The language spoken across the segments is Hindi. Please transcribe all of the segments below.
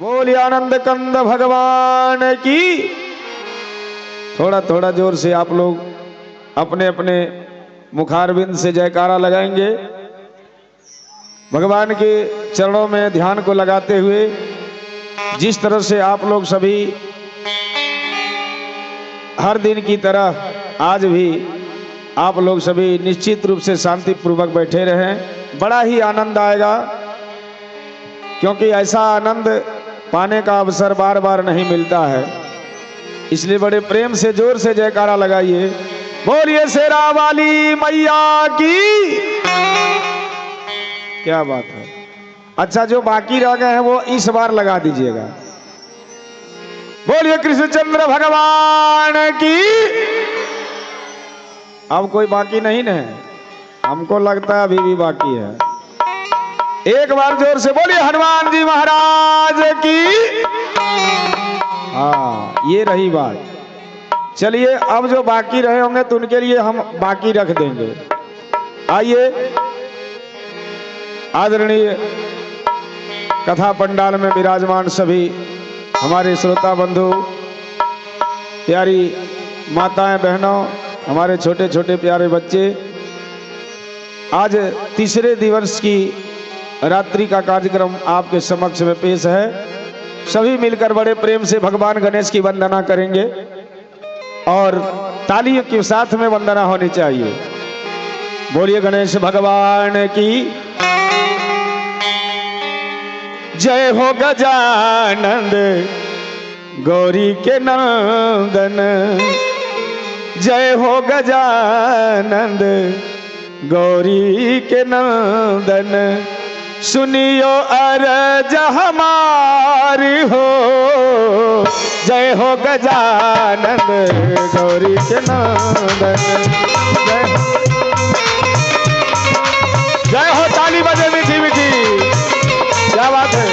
बोलिए आनंद कंद भगवान की। थोड़ा थोड़ा जोर से आप लोग अपने अपने मुखारबिंद से जयकारा लगाएंगे। भगवान के चरणों में ध्यान को लगाते हुए जिस तरह से आप लोग सभी हर दिन की तरह आज भी आप लोग सभी निश्चित रूप से शांति पूर्वक बैठे रहें, बड़ा ही आनंद आएगा, क्योंकि ऐसा आनंद पाने का अवसर बार बार नहीं मिलता है। इसलिए बड़े प्रेम से जोर से जयकारा लगाइए। बोलिए शेरा वाली मैया की। क्या बात है। अच्छा, जो बाकी रह गए हैं वो इस बार लगा दीजिएगा। बोलिए कृष्णचंद्र भगवान की। अब कोई बाकी नहीं है, हमको लगता है अभी भी बाकी है। एक बार जोर से बोलिए हनुमान जी महाराज की। हाँ, ये रही बात। चलिए, अब जो बाकी रहे होंगे तो उनके लिए हम बाकी रख देंगे। आइए, आदरणीय कथा पंडाल में विराजमान सभी हमारे श्रोता बंधु, प्यारी माताएं बहनों, हमारे छोटे छोटे प्यारे बच्चे, आज तीसरे दिवस की रात्रि का कार्यक्रम आपके समक्ष में पेश है। सभी मिलकर बड़े प्रेम से भगवान गणेश की वंदना करेंगे और तालियों के साथ में वंदना होनी चाहिए। बोलिए गणेश भगवान की जय हो। गजानंद गौरी के नंदन, जय हो गजानंद गौरी के नंदन, सुनियो अरज हमारी हो। जय हो गजानंद गौरी के नंदन, जय हो। ताली बजे मीठी मीठी, क्या बात है।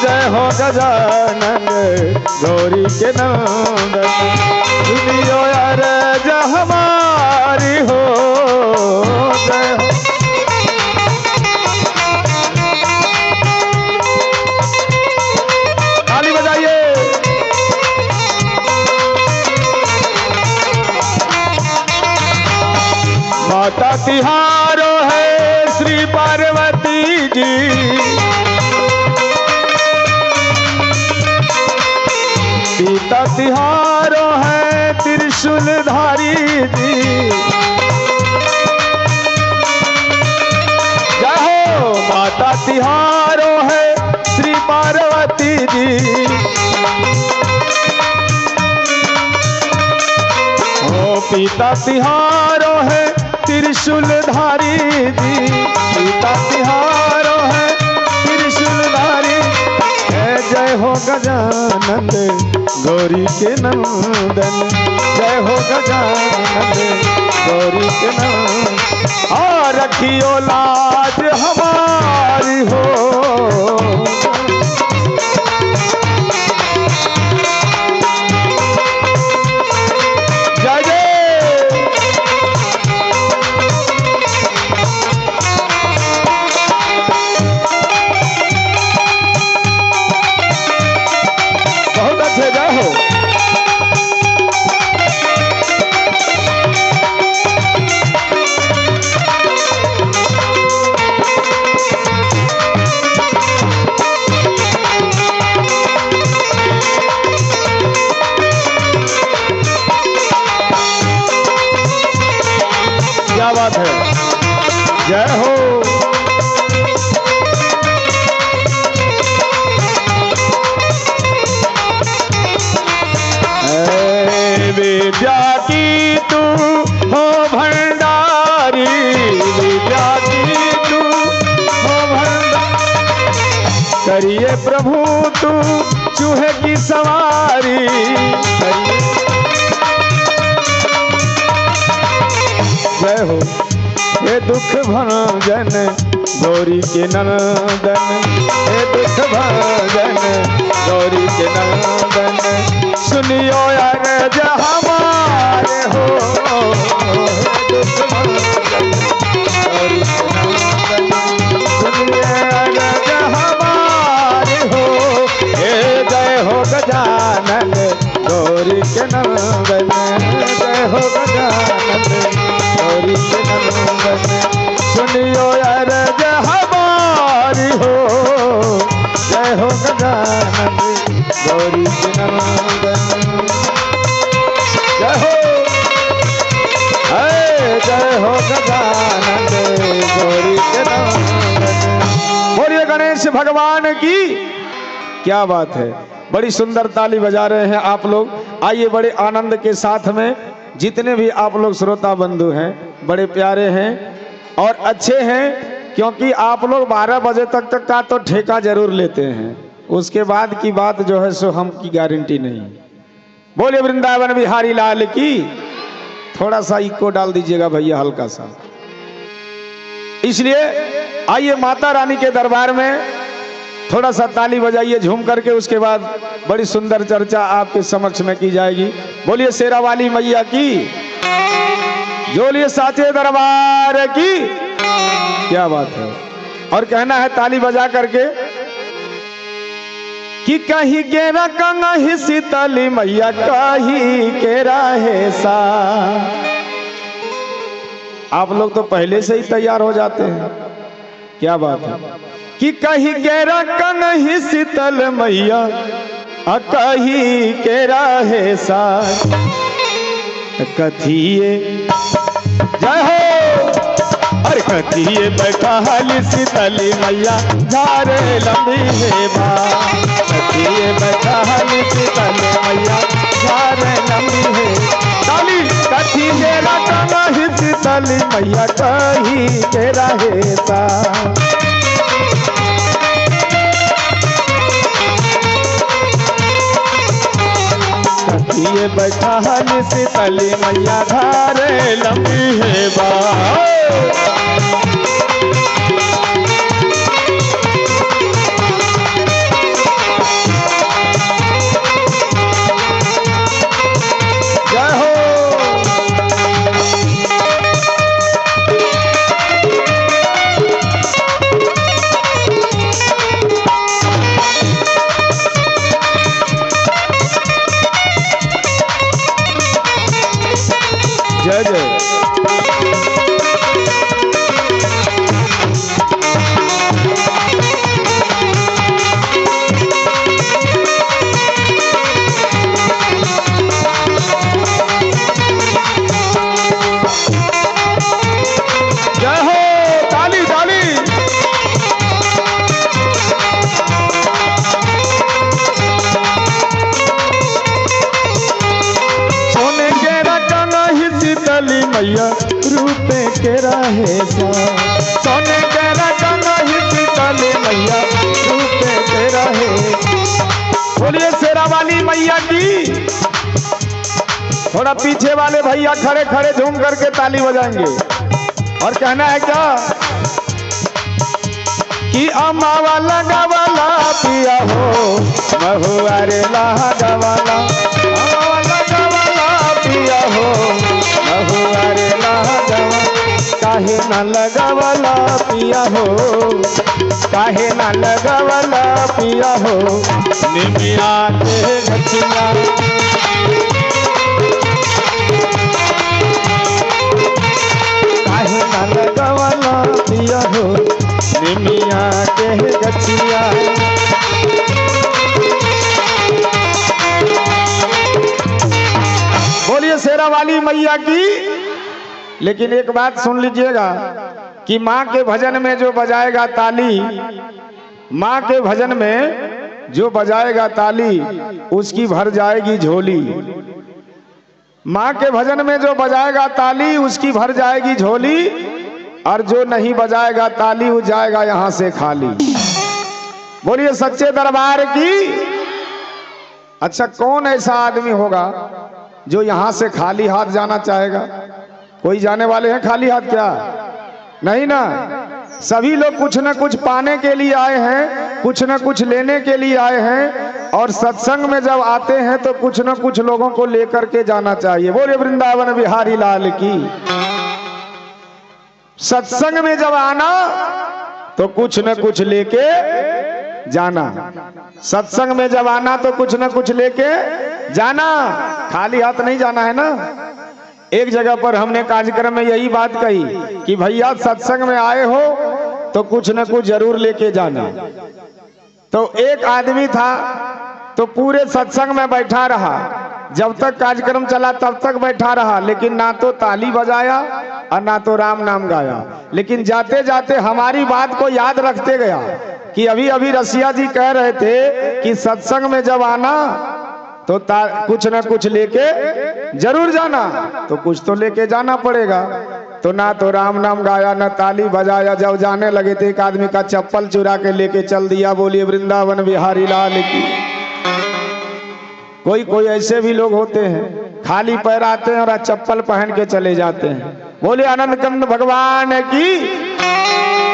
जय हो गजानंद गौरी के नंदन, सुनियो अरज हमारी हो। जय हो। ताली बजाइए। माता तिहारो है श्री पार्वती जी, सीता तिहारो है त्रिशूलधारी जी। जय हो। माता तिहारो है श्री पार्वती जी, ओ पिता तिहारो है त्रिशूलधारी जी। पिता तिहारो है त्रिशूलधारी। जय हो गजानंद गौरी के नंदन, जय हो गजानंद गौरी के नंदन, और रखियो लाज हमारी हो। जय जय। बहुत अच्छे, जय हो। क्या बात है। जय हो। विद्या की तू हो भंडारी, विद्या की तू हो भंडारी, करिए प्रभु तू चूहे की सवारी। जय हो। हे दुख भंजन गौरी के नंदन, हे दुख भंजन गौरी के नंदन, सुनियो अरज हमारे हो। हे दुख भंजन गौरी के नंदन, सुनिए अरज हमारे। गजानन गौरी के नंदन। जय हो, जय हो गजानन गौरी के नंदन। बोलिए गणेश भगवान की। क्या बात है, बड़ी सुंदर ताली बजा रहे हैं आप लोग। आइए बड़े आनंद के साथ में, जितने भी आप लोग श्रोता बंधु हैं बड़े प्यारे हैं और अच्छे हैं, क्योंकि आप लोग 12 बजे तक का तो ठेका जरूर लेते हैं, उसके बाद की बात जो है सो हम की गारंटी नहीं। बोलिए वृंदावन बिहारी लाल की। थोड़ा सा इको डाल दीजिएगा भैया, हल्का सा। इसलिए आइए माता रानी के दरबार में थोड़ा सा ताली बजाइए झूम करके, उसके बाद बड़ी सुंदर चर्चा आपके समक्ष में की जाएगी। बोलिए शेरा वाली मैया की, बोलिए साचे दरबार की। क्या बात है। और कहना है ताली बजा करके कि कहीं गेरा कहीं शीतली मैया कहीं के रहे सा। आप लोग तो पहले से ही तैयार हो जाते हैं। क्या बात है कि कहीं गेरा कहीं शीतल मैया कहीं के रहे सा। कथिए जय हो, अरे कथिए बैठाली शीतली मैया झारे लंबी है माँ। कथिए बैठाली शीतली मैया झारे लंबी है ताली। कथिए रखना ही शीतली मैया कहीं के रहे सा। कथिए बैठाली शीतली मैया झारे लंबी है बा। जय जय। जय हो, ताली ताली। सोने के रखना ही शीतली मैया रूपे के रहे सा। सोने के रखना ही शीतली मैया रूपे के रहे। बोलिए शेरा वाली मैया की। थोड़ा पीछे वाले भैया खड़े खड़े झूम करके ताली बजाएंगे और कहना है क्या कि अम्मा वाला गवाला पिया हो महुआ रे लाहा गवाला। अम्मा वाला गवाला पिया हो महुआ रे लाहा गवाला। काहे ना लगावला पिया हो, काहे ना लगावला पिया हो निमिया के गछिया। काहे ना लगावला पिया हो निमिया के गछिया। बोलिए शेरा वाली मैया की। लेकिन एक बात सुन लीजिएगा कि माँ के भजन में जो बजाएगा ताली, माँ के भजन में जो बजाएगा ताली उसकी भर जाएगी झोली। माँ के भजन में जो बजाएगा ताली उसकी भर जाएगी झोली, और जो नहीं बजाएगा ताली वो जाएगा यहाँ से खाली। बोलिए सच्चे दरबार की। अच्छा, कौन ऐसा आदमी होगा जो यहाँ से खाली हाथ जाना चाहेगा? कोई जाने वाले हैं खाली हाथ? क्या नहीं ना। सभी लोग कुछ न कुछ पाने के लिए आए हैं, कुछ न कुछ लेने के लिए आए हैं, और सत्संग में जब आते हैं तो कुछ न कुछ लोगों को लेकर के जाना चाहिए। बोले वृंदावन बिहारी लाल की। सत्संग में जब आना तो कुछ न कुछ लेके जाना। सत्संग में जब आना तो कुछ न कुछ लेके जाना, खाली हाथ नहीं जाना है ना। एक जगह पर हमने कार्यक्रम में यही बात कही कि भैया सत्संग में आए हो तो कुछ न कुछ जरूर लेके जाना। तो एक आदमी था तो पूरे सत्संग में बैठा रहा, जब तक कार्यक्रम चला तब तक बैठा रहा, लेकिन ना तो ताली बजाया और ना तो राम नाम गाया। लेकिन जाते जाते हमारी बात को याद रखते गया कि अभी अभी रसिया जी कह रहे थे कि सत्संग में जब आना तो कुछ ना कुछ लेके जरूर जाना, तो कुछ तो लेके जाना पड़ेगा। तो ना तो राम नाम गाया ना ताली बजाया। जब जाने लगे थे एक आदमी का चप्पल चुरा के लेके चल दिया। बोलिए वृंदावन बिहारी लाल की। कोई कोई ऐसे भी लोग होते हैं, खाली पैर आते हैं और चप्पल पहन के चले जाते हैं। बोले आनंद कंद भगवान की।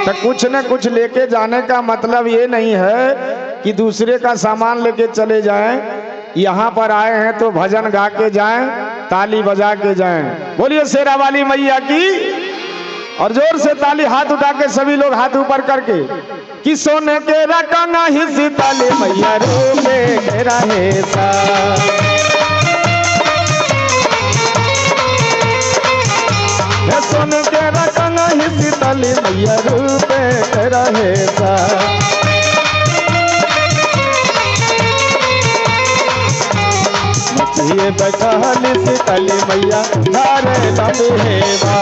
तो कुछ न कुछ लेके जाने का मतलब ये नहीं है कि दूसरे का सामान लेके चले जाएं। यहाँ पर आए हैं तो भजन गा के जाएं, ताली बजा के जाएं। बोलिए शेरा वाली मैया की। और जोर से ताली हाथ उठा के सभी लोग हाथ ऊपर करके कि सोने के रकना हिस्सी ताली मैया रूपे रहे सा। सोने के रकना हिस्सी ताली मैया रूपे रहे सा। ये बैठा निसी ताली मैया धारे लम्बेवा।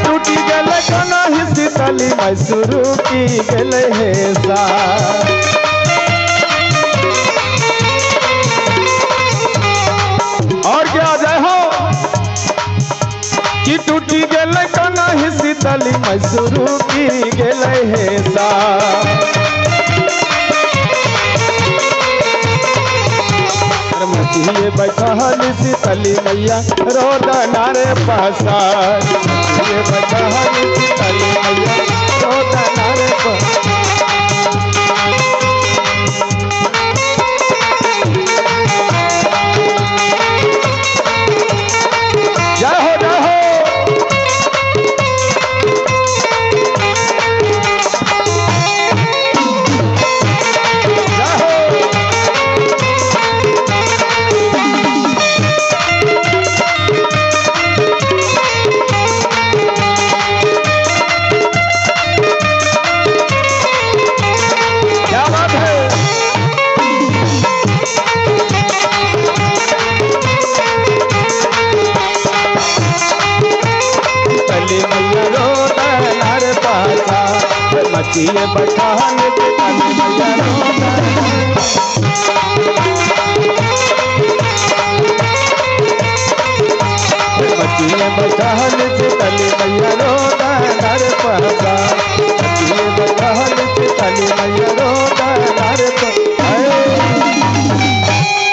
टूटी गल कना हिस्सी ताली मैसूरू की गल है सा। और क्या जय हो कि टूटी गल कना हिस्सी ताली मैसूरू की गल है सा। ये बैठा निसी ताली मैया रोदा नारे पासार। ये बैठा निसी ताली मैया रोदा नारे पासार। जय हो जय हो। ये बैठा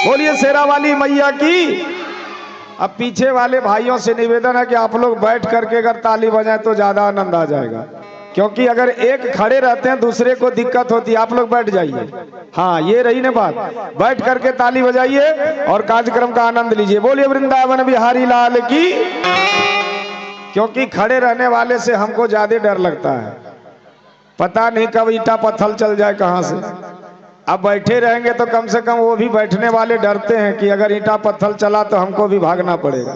बोलिए शेरा वाली मैया की। अब पीछे वाले भाइयों से निवेदन है कि आप लोग बैठ करके अगर ताली बजाएं तो ज्यादा आनंद आ जाएगा, क्योंकि अगर एक खड़े रहते हैं दूसरे को दिक्कत होती है। आप लोग बैठ जाइए। हाँ ये रही ना बात, बैठ करके ताली बजाइए और कार्यक्रम का आनंद लीजिए। बोलिए वृंदावन बिहारी लाल की। क्योंकि खड़े रहने वाले से हमको ज्यादा डर लगता है, पता नहीं कब ईटा पत्थर चल जाए कहां से। अब बैठे रहेंगे तो कम से कम वो भी बैठने वाले डरते हैं कि अगर ईटा पत्थर चला तो हमको भी भागना पड़ेगा।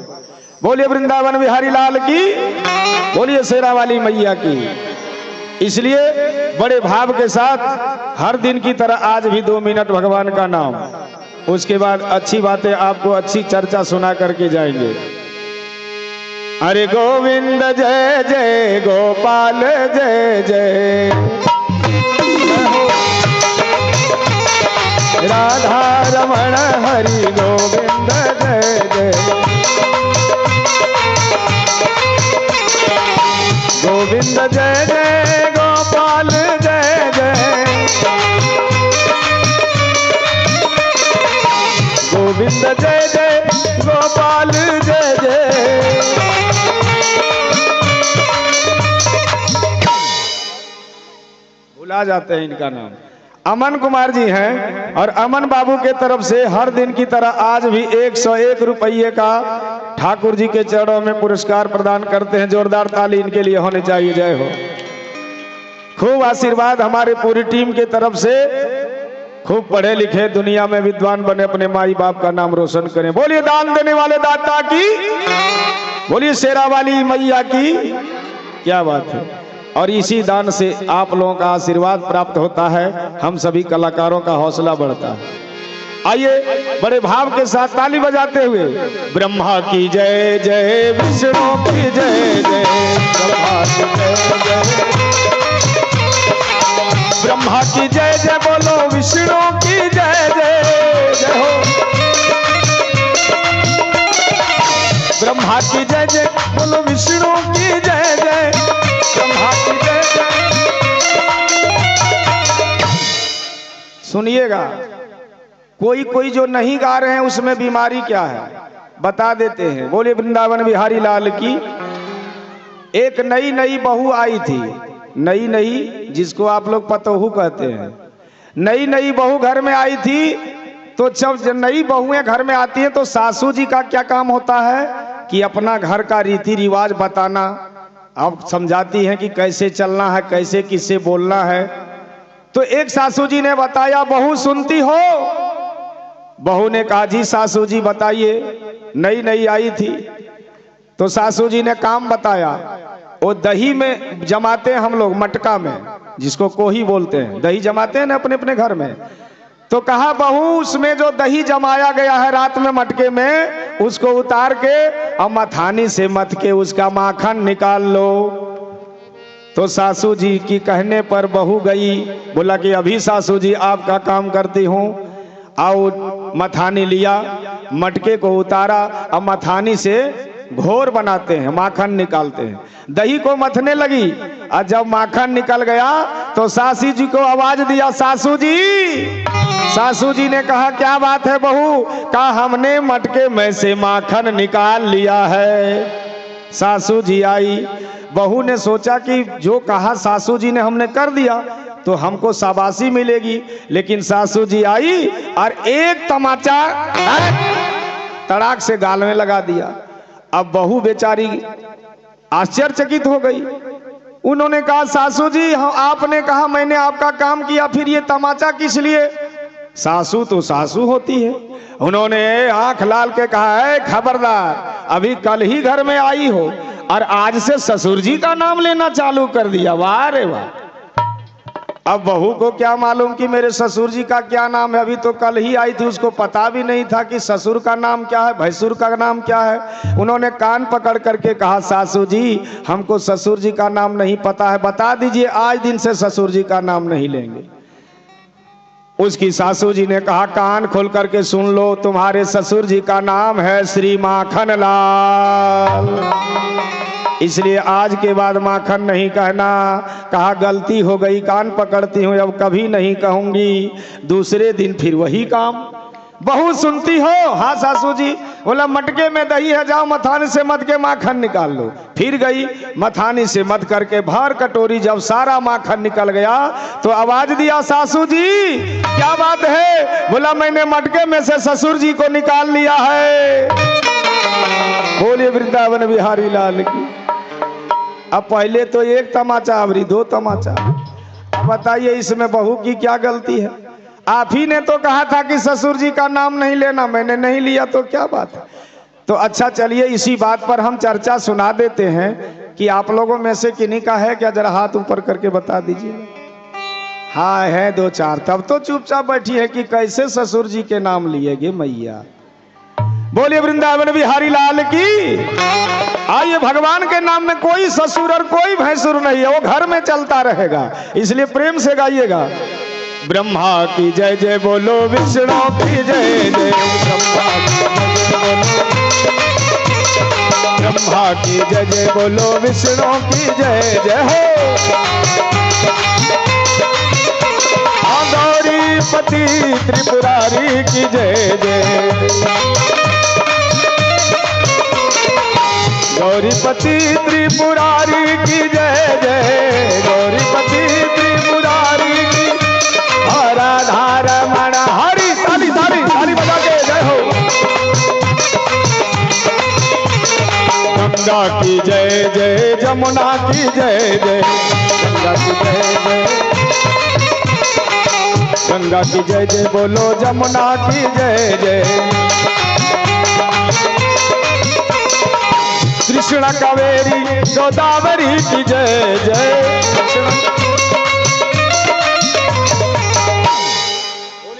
बोलिए वृंदावन बिहारी लाल की। बोलिए शेरा वाली मैया की। इसलिए बड़े भाव के साथ हर दिन की तरह आज भी 2 मिनट भगवान का नाम, उसके बाद अच्छी बातें आपको अच्छी चर्चा सुना करके जाएंगे। अरे गोविंद जय जय गोपाल जय जय, राधा रमण हरि गोविंद जय जय, गोविंद जय जय गोपाल जय जय, गोविंद जय जय गोपाल जय जय। भुला जाते हैं इनका नाम। अमन कुमार जी हैं और अमन बाबू के तरफ से हर दिन की तरह आज भी 101 रुपये का ठाकुर जी के चरणों में पुरस्कार प्रदान करते हैं। जोरदार ताली इनके लिए होनी चाहिए। जय हो। खूब आशीर्वाद हमारे पूरी टीम के तरफ से। खूब पढ़े लिखे दुनिया में विद्वान बने, अपने माई बाप का नाम रोशन करें। बोलिए दान देने वाले दाता की, बोलिए शेरा वाली मैया की। क्या बात है। और इसी दान से आप लोगों का आशीर्वाद प्राप्त होता है, हम सभी कलाकारों का हौसला बढ़ता है। आइए बड़े भाव के साथ ताली बजाते हुए, ब्रह्मा की जय जय, विष्णु की जय जय, ब्रह्मा की जय जय, ब्रह्मा की जय जय बोलो, विष्णु की जय जय जय हो, ब्रह्मा की जय जय बोलो, विष्णु की जय जय, ब्रह्मा की जय जय। सुनिएगा, कोई कोई जो नहीं गा रहे हैं उसमें बीमारी क्या है बता देते हैं। बोले वृंदावन बिहारी लाल की। एक नई नई बहू आई थी, नई नई जिसको आप लोग पतोहू कहते हैं, नई नई बहू घर में आई थी। तो जब नई बहुएं घर में आती हैं तो सासू जी का क्या काम होता है कि अपना घर का रीति रिवाज बताना, अब समझाती हैं कि कैसे चलना है, कैसे किससे बोलना है। तो एक सासू जी ने बताया, बहू सुनती हो? बहू ने कहा जी सासू जी बताइए। नई नई आई थी तो सासू जी ने काम बताया। वो दही में जमाते हैं हम लोग, मटका में, जिसको कोही बोलते हैं, दही जमाते हैं ना अपने अपने घर में। तो कहा बहू उसमें जो दही जमाया गया है रात में मटके में, उसको उतार के और मथानी से मथ के उसका माखन निकाल लो। तो सासू जी की कहने पर बहू गई, बोला कि अभी सासू जी आपका काम करती हूँ। आओ, मथानी लिया, मटके को उतारा और मथानी से घोर बनाते हैं, माखन निकालते हैं। दही को मथने लगी और जब माखन निकल गया तो सासी जी को आवाज दिया, सासू जी। सासू जी ने कहा क्या बात है बहू? कहा हमने मटके में से माखन निकाल लिया है। सासू जी आई, बहू ने सोचा कि जो कहा सासू जी ने हमने कर दिया तो हमको शाबाशी मिलेगी। लेकिन सासू जी आई और एक तमाचा तड़ाक से गाल में लगा दिया। अब बहू बेचारी आश्चर्यचकित हो गई। उन्होंने कहा सासू जी आपने कहा मैंने आपका काम किया, फिर ये तमाचा किस लिए? सासू तो सासू होती है। उन्होंने आंख लाल के कहा है खबरदार, अभी कल ही घर में आई हो और आज से ससुर जी का नाम लेना चालू कर दिया। वाह रे वाह। अब बहू को क्या मालूम कि मेरे ससुर जी का क्या नाम है, अभी तो कल ही आई थी, उसको पता भी नहीं था कि ससुर का नाम क्या है, भैंसुर का नाम क्या है। उन्होंने कान पकड़ करके कहा सासू जी हमको ससुर जी का नाम नहीं पता है, बता दीजिए, आज दिन से ससुर जी का नाम नहीं लेंगे। उसकी सासू जी ने कहा कान खोल करके सुन लो, तुम्हारे ससुर जी का नाम है श्री माखन लाल, इसलिए आज के बाद माखन नहीं कहना। कहा गलती हो गई, कान पकड़ती हूँ, अब कभी नहीं कहूंगी। दूसरे दिन फिर वही काम। बहू सुनती हो? हाँ सासू जी। बोला मटके में दही है, जाओ मथानी से मथ के माखन निकाल लो। फिर गई, मथानी से मथ करके भर कटोरी जब सारा माखन निकल गया तो आवाज दिया सासू जी क्या बात है? बोला मैंने मटके में से ससुर जी को निकाल लिया है। बोलिए वृंदावन बिहारी लाल की। अब पहले तो एक तमाचा, अबरी दो तमाचा। अब बताइए इसमें बहू की क्या गलती है? आप ही ने तो कहा था कि ससुर जी का नाम नहीं लेना, मैंने नहीं लिया तो क्या बात है? तो अच्छा चलिए इसी बात पर हम चर्चा सुना देते हैं कि आप लोगों में से किन्हीं का है क्या? जरा हाथ ऊपर करके बता दीजिए। हाँ है दो चार, तब तो चुपचाप बैठी है कि कैसे ससुर जी के नाम लिएगे मैया। बोलिए वृंदावन बिहारी लाल की। आइए भगवान के नाम में कोई ससुर और कोई भैंसुर नहीं है, वो घर में चलता रहेगा, इसलिए प्रेम से गाइएगा। ब्रह्मा की जय जय बोलो, विष्णु की जय जय, ब्रह्मा की जय जय बोलो, विष्णु की जय जय हो। गौरी पति त्रिपुरारी की जय जय, गौरीपति त्रिपुरारी की जय जय, गौरीपति त्रिपुरारी की। राधा रमण हरि, ताली ताली ताली बजा के जय हो। गंगा की जय जय, जमुना की जय जय, गंगा की जय जय, गंगा की जय जय बोलो, जमुना की जय जय। कृष्ण कावेरी गोदावरी की जय जय।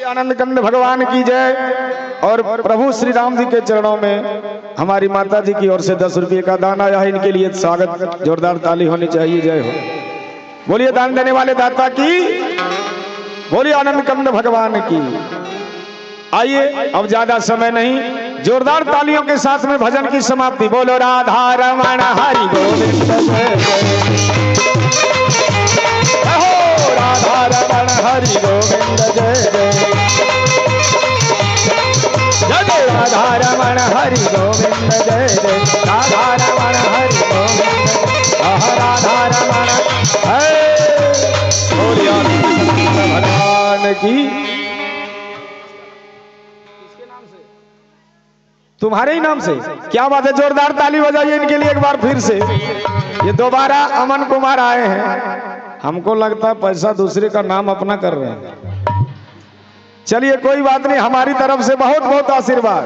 आनंद कंद भगवान की जय। और प्रभु श्री राम जी के चरणों में हमारी माता जी की ओर से 10 रुपये का दान आया है, इनके लिए स्वागत, जोरदार ताली होनी चाहिए। जय हो। बोलिए दान देने वाले दाता की, बोलिए आनंद कंद भगवान की। आइए अब ज्यादा समय नहीं, जोरदार तालियों के साथ में भजन की समाप्ति। बोलो राधा रमण हरि गोविंद जय हो, राधा रमण हरि गोविंद जय जय जय, राधा रमण हरि गोविंद जय जय, राधा रमण हरि गोविंद, राधा रमण भगवान की। तुम्हारे ही नाम से क्या बात है, जोरदार ताली बजाइए इनके लिए एक बार फिर से। ये दोबारा अमन कुमार आए हैं, हमको लगता है पैसा दूसरे का नाम अपना कर रहे हैं। चलिए कोई बात नहीं, हमारी तरफ से बहुत बहुत आशीर्वाद।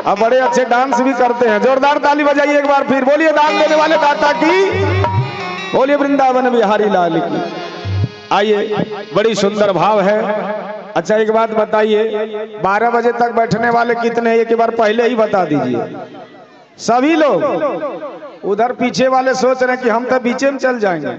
अब बड़े अच्छे डांस भी करते हैं, जोरदार ताली बजाइए एक बार फिर। बोलिए दान देने वाले दाता की, बोलिए वृंदावन बिहारी लाल की। आइए, बड़ी सुंदर भाव है। अच्छा एक बात बताइए, 12 बजे तक बैठने वाले कितने, एक बार पहले ही बता दीजिए। सभी लोग उधर पीछे वाले सोच रहे हैं कि हम तो बीचे में चल जाएंगे,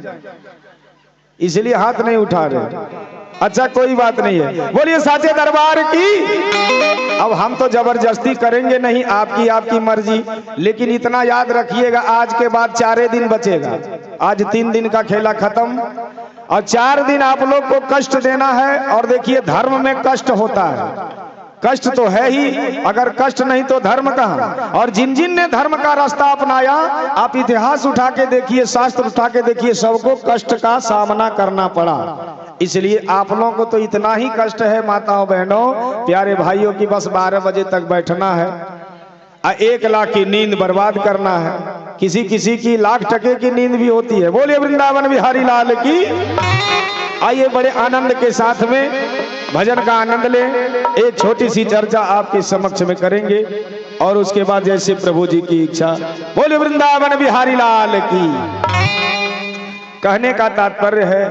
इसलिए हाथ नहीं उठा रहे। अच्छा कोई बात नहीं है, बोलिए साचे दरबार की। अब हम तो जबरदस्ती करेंगे नहीं, आपकी मर्जी। लेकिन इतना याद रखिएगा, आज के बाद 4 दिन बचेगा। आज 3 दिन का खेला खत्म और 4 दिन आप लोग को कष्ट देना है। और देखिए धर्म में कष्ट होता है, कष्ट तो है ही, अगर कष्ट नहीं तो धर्म कहाँ। और जिन जिन ने धर्म का रास्ता अपनाया, आप इतिहास उठा के देखिए, शास्त्र उठा के देखिए, सबको कष्ट का सामना करना पड़ा। इसलिए आप लोगों को तो इतना ही कष्ट है माताओं बहनों प्यारे भाइयों की, बस 12 बजे तक बैठना है, 1 लाख की नींद बर्बाद करना है। किसी किसी की लाख टके की नींद भी होती है। बोलिए वृंदावन बिहारी लाल की। आइए बड़े आनंद के साथ में भजन का आनंद लें। एक छोटी सी चर्चा आपके समक्ष में करेंगे और उसके बाद जैसे प्रभु जी की इच्छा। बोलिए वृंदावन बिहारी लाल की। कहने का तात्पर्य है,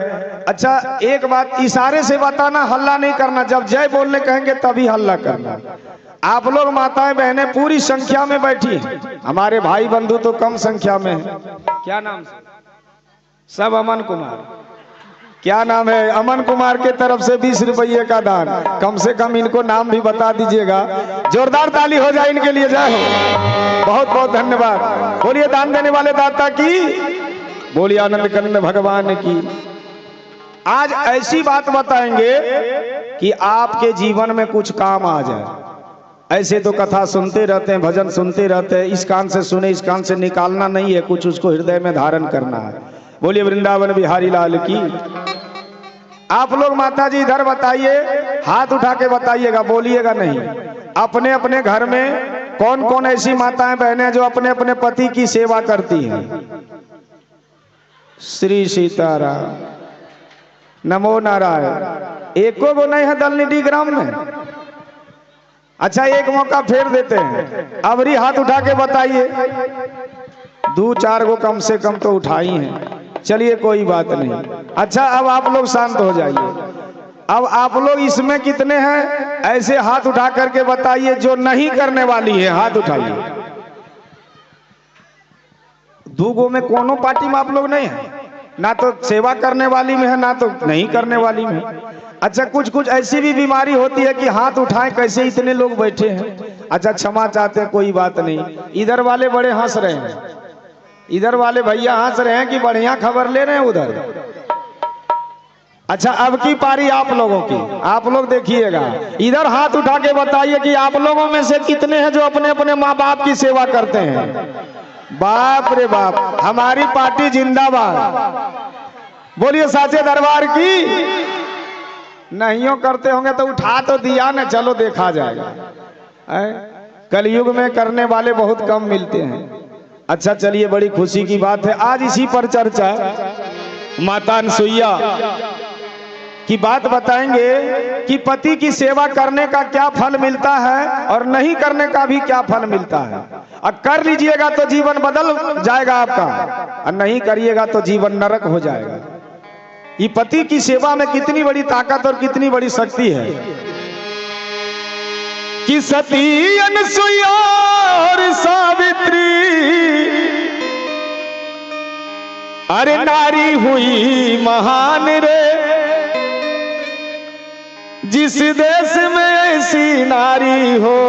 अच्छा एक बात इशारे से बताना, हल्ला नहीं करना। जब जय बोलने कहेंगे तभी हल्ला करना। आप लोग माताएं बहनें पूरी संख्या में बैठी हैं, हमारे भाई बंधु तो कम संख्या में हैं। क्या नाम से? सब अमन कुमार। क्या नाम है? अमन कुमार के तरफ से 20 रुपये का दान। कम से कम इनको नाम भी बता दीजिएगा, जोरदार ताली हो जाए इनके लिए। जय हो, बहुत बहुत धन्यवाद। बोलिए दान देने वाले दाता की, बोलिए आनंद कंद भगवान की। आज ऐसी बात बताएंगे कि आपके जीवन में कुछ काम आ जाए। ऐसे तो कथा सुनते रहते हैं, भजन सुनते रहते हैं, इस कान से सुने इस कान से निकालना नहीं है, कुछ उसको हृदय में धारण करना है। बोलिए वृंदावन बिहारी लाल की। आप लोग माता जी इधर बताइए, हाथ उठा के बताइएगा, बोलिएगा नहीं। अपने अपने घर में कौन कौन ऐसी माताएं बहनें जो अपने अपने पति की सेवा करती हैं? श्री सीताराम, नमो नारायण। एको गो नहीं है दलनिधि ग्राम में? अच्छा एक मौका फेर देते हैं, अबरी हाथ उठा के बताइए। 2-4 गो कम से कम तो उठाई हैं। चलिए कोई बात नहीं। अच्छा अब आप लोग शांत हो जाइए। अब आप लोग इसमें कितने हैं ऐसे हाथ उठा करके बताइए जो नहीं करने वाली है, हाथ उठाइए। 2 गो में कोनो पार्टी में आप लोग नहीं है, ना तो सेवा करने वाली में है ना तो नहीं करने वाली में। अच्छा कुछ कुछ ऐसी भी बीमारी होती है कि हाथ उठाएं कैसे इतने लोग बैठे हैं। अच्छा क्षमा चाहते हैं, कोई बात नहीं। इधर वाले बड़े हंस रहे हैं, इधर वाले भैया हंस रहे हैं कि बढ़िया खबर ले रहे हैं उधर। अच्छा अब की पारी आप लोगों की, आप लोग देखिएगा। इधर हाथ उठा के बताइए कि आप लोगों में से कितने हैं जो अपने अपने माँ बाप की सेवा करते हैं। बाप रे बाप, हमारी पार्टी जिंदाबाद। बोलिए साचे दरबार की। नहीं करते होंगे तो उठा तो दिया ना, चलो देखा जाएगा। कलयुग में करने वाले बहुत कम मिलते हैं। अच्छा चलिए बड़ी खुशी की बात है, आज इसी पर चर्चा। माता अनसुईया की बात बताएंगे कि पति की सेवा करने का क्या फल मिलता है और नहीं करने का भी क्या फल मिलता है। और कर लीजिएगा तो जीवन बदल जाएगा आपका, और नहीं करिएगा तो जीवन नरक हो जाएगा। ये पति की सेवा में कितनी बड़ी ताकत और कितनी बड़ी शक्ति है कि सती अनसुईया और सावित्री अरे नारी हुई महान रे, जिस देश में ऐसी नारी हो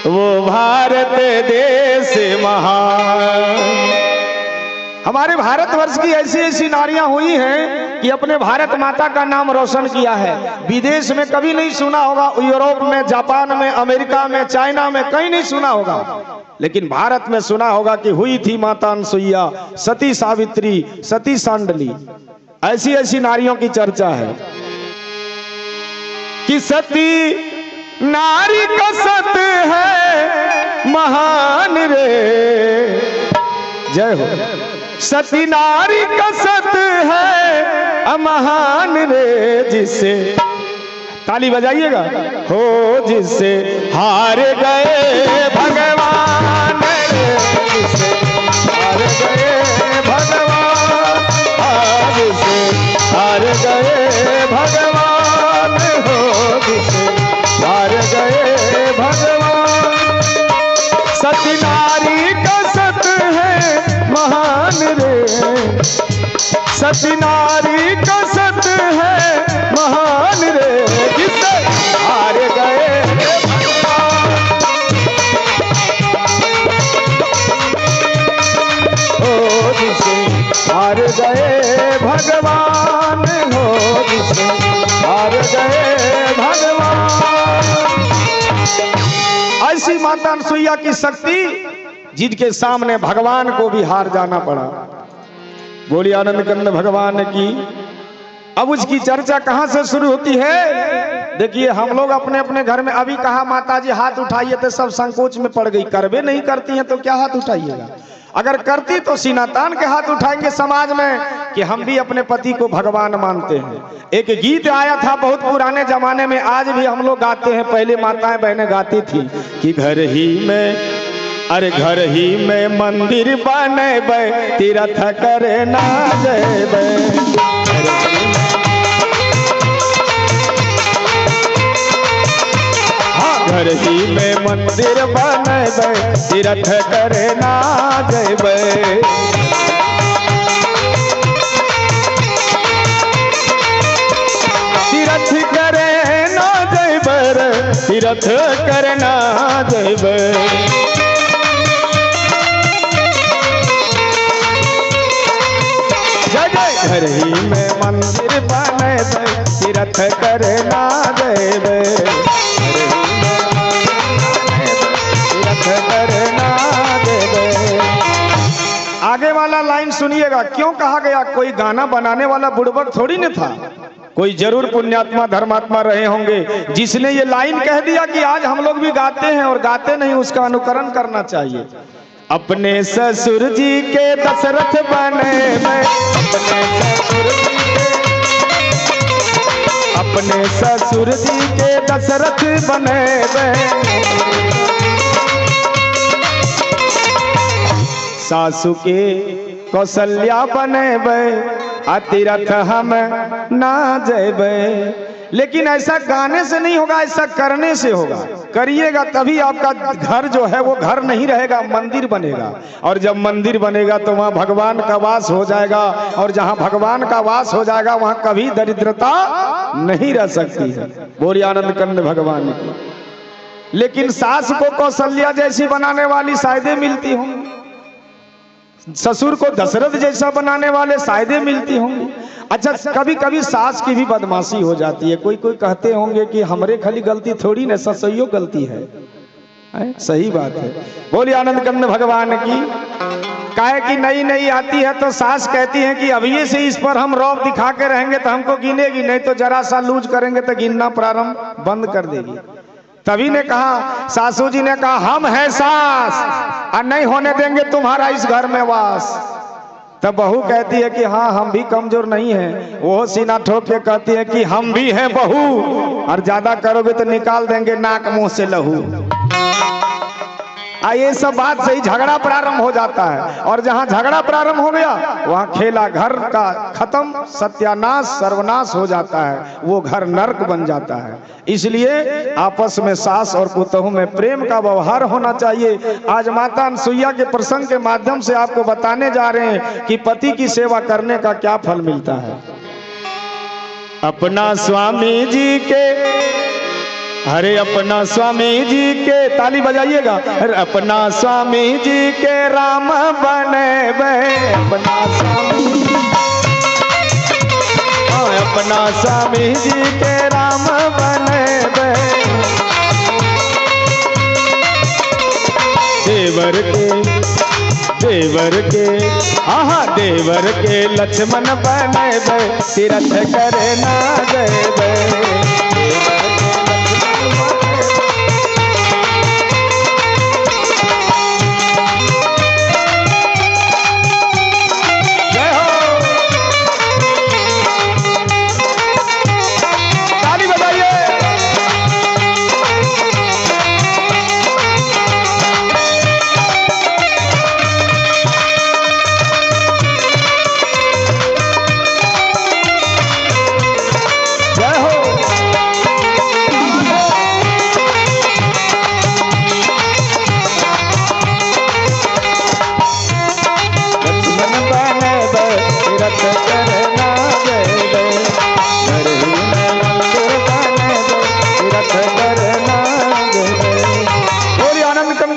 वो भारत देश महान। हमारे भारतवर्ष की ऐसी ऐसी नारियां हुई हैं कि अपने भारत माता का नाम रोशन किया है। विदेश में कभी नहीं सुना होगा, यूरोप में, जापान में, अमेरिका में, चाइना में कहीं नहीं सुना होगा, लेकिन भारत में सुना होगा कि हुई थी माता अनसुईया, सती सावित्री, सती सांडली। ऐसी ऐसी नारियों की चर्चा है कि सती नारी का सत है महान रे, जय हो। सती नारी का सत है महान रे, जिससे ताली बजाइएगा हो, जिससे हार गए भगवान रे, जिससे हार गए भगवान, जिससे हार गए भगवान हो, जिससे हार गए भगवान। सती नारी का सत है महान रे, सती नारी का सत है महान रे, जिससे हार गए भगवान, हो जिसे हार गए भगवान, हो जिसे हार गए भगवान। ऐसी माता अनसुईया की शक्ति जिनके सामने भगवान को भी हार जाना पड़ा। बोलिए आनंद कंद भगवान की। अब उसकी चर्चा कहां से शुरू होती है? देखिए हम लोग अपने अपने घर में, अभी कहा माता जी हाथ उठाइए तो सब संकोच में पड़ गई, करवे नहीं करती हैं तो क्या हाथ उठाइएगा, अगर करती तो सीना तान के हाथ उठाएंगे समाज में कि हम भी अपने पति को भगवान मानते हैं। एक गीत आया था बहुत पुराने जमाने में, आज भी हम लोग गाते हैं, पहले माताएं बहनें गाती थी कि घर ही में, अरे घर ही में मंदिर बनेबे, तीर्थ करे ना जेबे, घर ही में मंदिर बनेबे, तीर्थ करे ना जेबे। तीर्थ करे ना जेबे, तीर्थ करे ना जेबे। घर ही में मंदिर बनेबे, तीर्थ करे ना जेबे, तीर्थ करे ना जेबे। आगे वाला लाइन सुनिएगा, क्यों कहा गया? कोई गाना बनाने वाला बुड़बक थोड़ी न था, कोई जरूर पुण्यात्मा धर्मात्मा रहे होंगे जिसने ये लाइन कह दिया कि आज हम लोग भी गाते हैं, और गाते नहीं उसका अनुकरण करना चाहिए। अपने ससुर जी के दशरथ बने मैं, अपने ससुर जी के दशरथ बने मैं, सासू के कौशल्या बने बै, तीर्थ हम ना जेबे। लेकिन ऐसा गाने से नहीं होगा, ऐसा करने से होगा। करिएगा तभी आपका घर जो है वो घर नहीं रहेगा, मंदिर बनेगा, और जब मंदिर बनेगा तो वहाँ भगवान का वास हो जाएगा, और जहाँ भगवान का वास हो जाएगा वहाँ कभी दरिद्रता नहीं रह सकती है। बोलिए आनंद कंद भगवान की। लेकिन सास को कौशल्या जैसी बनाने वाली साइदें मिलती होंगी, ससुर को दशरथ जैसा बनाने वाले साइदें मिलती होंगी। अच्छा, कभी कभी सास की भी बदमाशी हो जाती है। कोई कोई कहते होंगे कि हमरे खाली गलती थोड़ी न, ससुइयों गलती है। सही बात है। बोलिए आनंद कंद भगवान की। काहे कि नई नई आती है तो सास कहती है कि अभी से इस पर हम रौब दिखा के रहेंगे तो हमको गिनेगी नहीं, तो जरा सा लूज करेंगे तो गिनना प्रारंभ बंद कर देगी। तभी ने कहा, सासू जी ने कहा हम हैं सास और नहीं होने देंगे तुम्हारा इस घर में वास। तब बहू कहती है कि हाँ हम भी कमजोर नहीं हैं। वो सीना ठोक के कहती है कि हम भी हैं बहू, और ज्यादा करोगे तो निकाल देंगे नाक मुंह से लहू। ये सब बात से ही झगड़ा प्रारंभ हो जाता है, और जहां झगड़ा प्रारंभ हो गया वहां खेला घर का खत्म, सत्यानाश सर्वनाश हो जाता है, वो घर नरक बन जाता है। इसलिए आपस में सास और पुतोहू में प्रेम का व्यवहार होना चाहिए। आज माता अनसुईया के प्रसंग के माध्यम से आपको बताने जा रहे हैं कि पति की सेवा करने का क्या फल मिलता है। अपना स्वामी जी के, अरे अपना स्वामी जी के, ताली बजाइएगा, अरे अपना स्वामी जी के राम बने बे, अपना स्वामी, अपना स्वामी जी के राम बने बे, देवर के हाँ देवर के लक्ष्मण बने बे, तीरथ करे ना गए बे।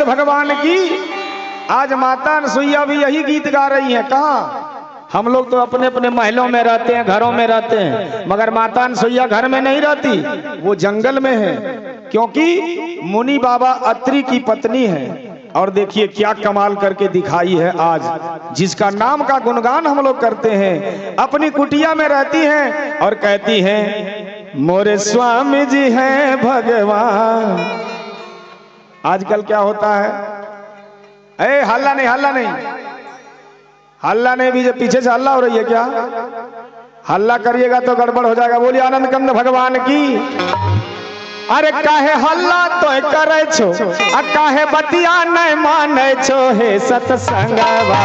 भगवान की आज माता अनसुईया भी यही गीत गा रही हैं। कहाँ, हम लोग तो अपने अपने महलों में रहते हैं, घरों में रहते हैं, मगर माता अनसुईया घर में नहीं रहती, वो जंगल में है, क्योंकि मुनि बाबा अत्रि की पत्नी है। और देखिए क्या कमाल करके दिखाई है आज, जिसका नाम का गुणगान हम लोग करते हैं। अपनी कुटिया में रहती हैं और कहती हैं मोरे स्वामी जी हैं भगवान। आजकल क्या होता है, ए हल्ला नहीं हल्ला नहीं हल्ला नहीं, भी पीछे से हल्ला हो रही है क्या, हल्ला करिएगा तो गड़बड़ हो जाएगा। बोलिए आनंद कंद भगवान की। अरे काहे हल्ला तो करे छो, काहे बतिया नहीं माने छो, हे सत्संगवा।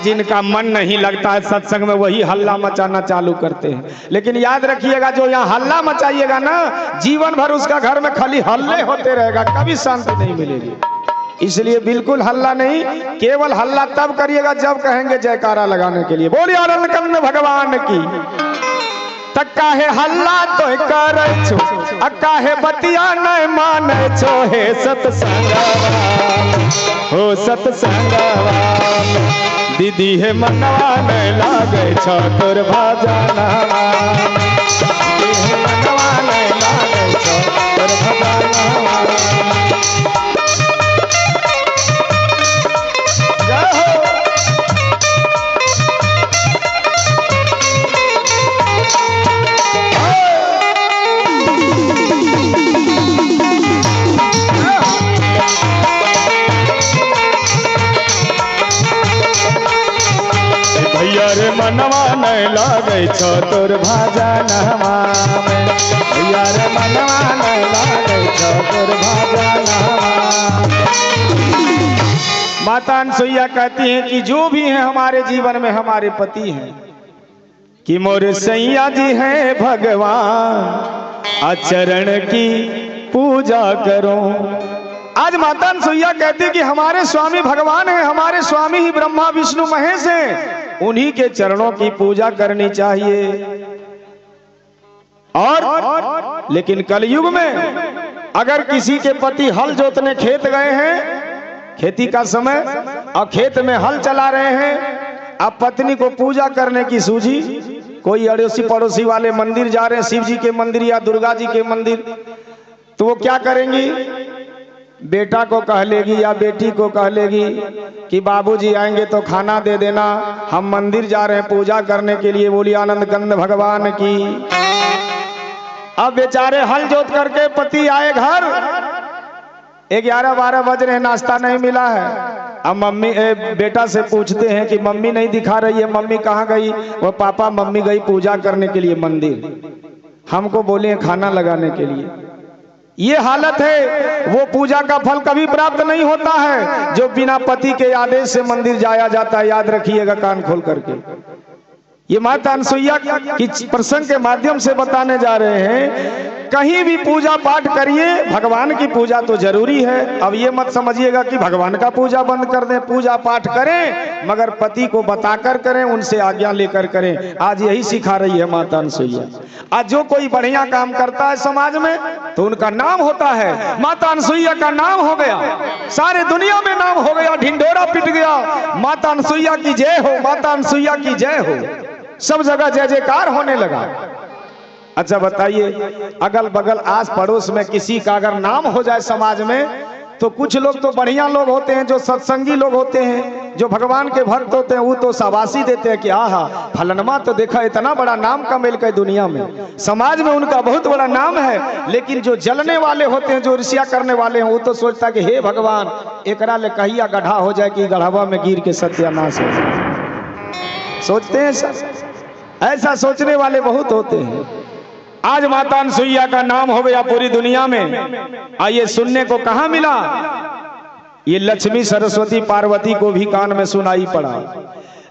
जिनका मन नहीं लगता है सत्संग में वही हल्ला मचाना चालू करते हैं। लेकिन याद रखिएगा, जो यहाँ हल्ला मचाइएगा ना, जीवन भर उसका घर में खाली हल्ले होते रहेगा, कभी शांति नहीं मिलेगी। इसलिए बिल्कुल हल्ला नहीं, केवल हल्ला तब करिएगा जब कहेंगे जयकारा लगाने के लिए। बोलिए आनंद कंद भगवान की। काहे हल्ला तो करे छो, काहे बतिया नहीं माने छो, हे सत्संगवा, हो सत्संगवा। दीदी है मनवा नहीं लागे छो तोर भजनवा, दीदी है मनवा नहीं लागे छो तोर भजनवा। रे मनवा नहीं लागे छो तोर भजनवा में, भैया रे मनवा नहीं लागे छो तोर भजनवा। माता अनसुईया कहती हैं कि जो भी हैं हमारे जीवन में हमारे पति हैं, कि मोरे सैया जी हैं भगवान, आचरण की पूजा करो। आज माता अनसुईया कहती है कि हमारे स्वामी भगवान हैं, हमारे स्वामी ही ब्रह्मा विष्णु महेश हैं, उन्हीं के चरणों की पूजा करनी चाहिए। और लेकिन कलयुग में अगर किसी के पति हल जोतने खेत गए हैं, खेती का समय, और खेत में हल चला रहे हैं, अब पत्नी को पूजा करने की सूझी, कोई अड़ोसी पड़ोसी वाले मंदिर जा रहे हैं, शिव जी के मंदिर या दुर्गा जी के मंदिर, तो वो क्या करेंगी, बेटा को कह लेगी या बेटी को कह लेगी कि बाबूजी आएंगे तो खाना दे देना, हम मंदिर जा रहे हैं पूजा करने के लिए। बोली आनंद कंद भगवान की। अब बेचारे हल जोत करके पति आए घर, 11-12 बज रहे, नाश्ता नहीं मिला है। अब मम्मी बेटा से पूछते हैं कि मम्मी नहीं दिखा रही है, मम्मी कहाँ गई? वो पापा मम्मी गई पूजा करने के लिए मंदिर, हमको बोले खाना लगाने के लिए। ये हालत है, वो पूजा का फल कभी प्राप्त नहीं होता है जो बिना पति के आदेश से मंदिर जाया जाता है। याद रखिएगा कान खोल करके। ये माता अनसुईया की प्रसंग के माध्यम से बताने जा रहे हैं, कहीं भी पूजा पाठ करिए, भगवान की पूजा तो जरूरी है। अब ये मत समझिएगा कि भगवान का पूजा बंद कर दें, पूजा पाठ करें मगर पति को बताकर करें, उनसे आज्ञा लेकर करें। आज यही सिखा रही है माता अनसुईया। आज जो कोई बढ़िया काम करता है समाज में तो उनका नाम होता है। माता अनसुईया का नाम हो गया, सारे दुनिया में नाम हो गया, ढिंढोरा पिट गया। माता अनसुईया की जय हो, माता अनसुईया की जय हो, सब जगह जय जयकार होने लगा। अच्छा बताइए, अगल बगल आस पड़ोस में किसी का अगर नाम हो जाए समाज में तो कुछ लोग तो बढ़िया लोग होते हैं, जो सत्संगी लोग होते हैं, जो भगवान के भक्त होते हैं, वो तो शाबाशी देते हैं कि आहा फलनमा तो देखा इतना बड़ा नाम कमेल का दुनिया में, समाज में उनका बहुत बड़ा नाम है। लेकिन जो जलने वाले होते हैं, जो ईर्ष्या करने वाले हैं, वो तो सोचता कि हे भगवान एकरा ले कहिया गड्ढा हो जाए कि गढ़ावा में गिर के सत्यानाश हो जाए। सोचते हैं सर, ऐसा सोचने वाले बहुत होते हैं। आज माता अनसुईया का नाम हो गया पूरी दुनिया में। आइए सुनने को कहां मिला, ये लक्ष्मी सरस्वती पार्वती को भी कान में सुनाई पड़ा।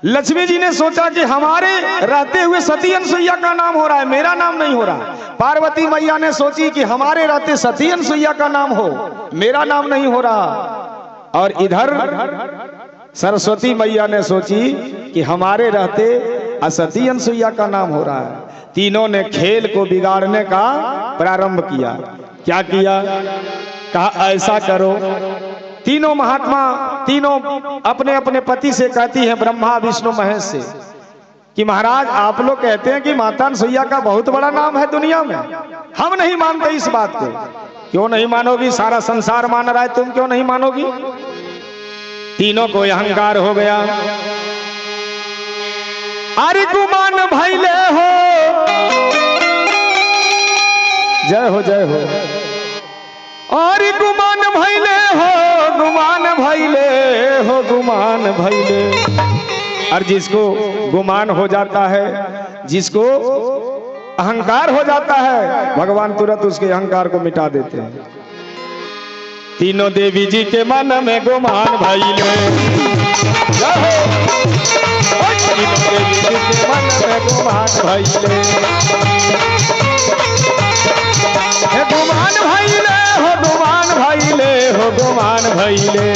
लक्ष्मी जी ने सोचा कि हमारे रहते हुए सती अनसुईया का नाम हो रहा है, मेरा नाम नहीं हो रहा। पार्वती मैया ने सोची कि हमारे रहते सती अनसुईया का नाम हो, मेरा नाम नहीं हो रहा। और इधर सरस्वती मैया ने सोची कि हमारे रहते असती अनसुईया का नाम हो रहा है। तीनों ने खेल को बिगाड़ने का प्रारंभ किया। क्या किया? कहा ऐसा करो, तीनों महात्मा तीनों अपने अपने पति से कहती हैं, ब्रह्मा विष्णु महेश से, कि महाराज आप लोग कहते हैं कि माता अनसुईया का बहुत बड़ा नाम है दुनिया में, हम नहीं मानते इस बात को। क्यों नहीं मानोगी? सारा संसार मान रहा है, तुम क्यों नहीं मानोगी? तीनों को अहंकार हो गया। अरे गुमान भैले हो, जय हो जय हो। और गुमान भैले हो, गुमान भैले हो, गुमान भैले। और जिसको गुमान हो जाता है, जिसको अहंकार हो जाता है, भगवान तुरंत उसके अहंकार को मिटा देते हैं। तीनों देवी जी के मन में गुमान भैले, जय हो। तीनों देवी जी के मन में गुमान भैले, हे गुमान भैले हो, गुमान भैले हो, गुमान भैले।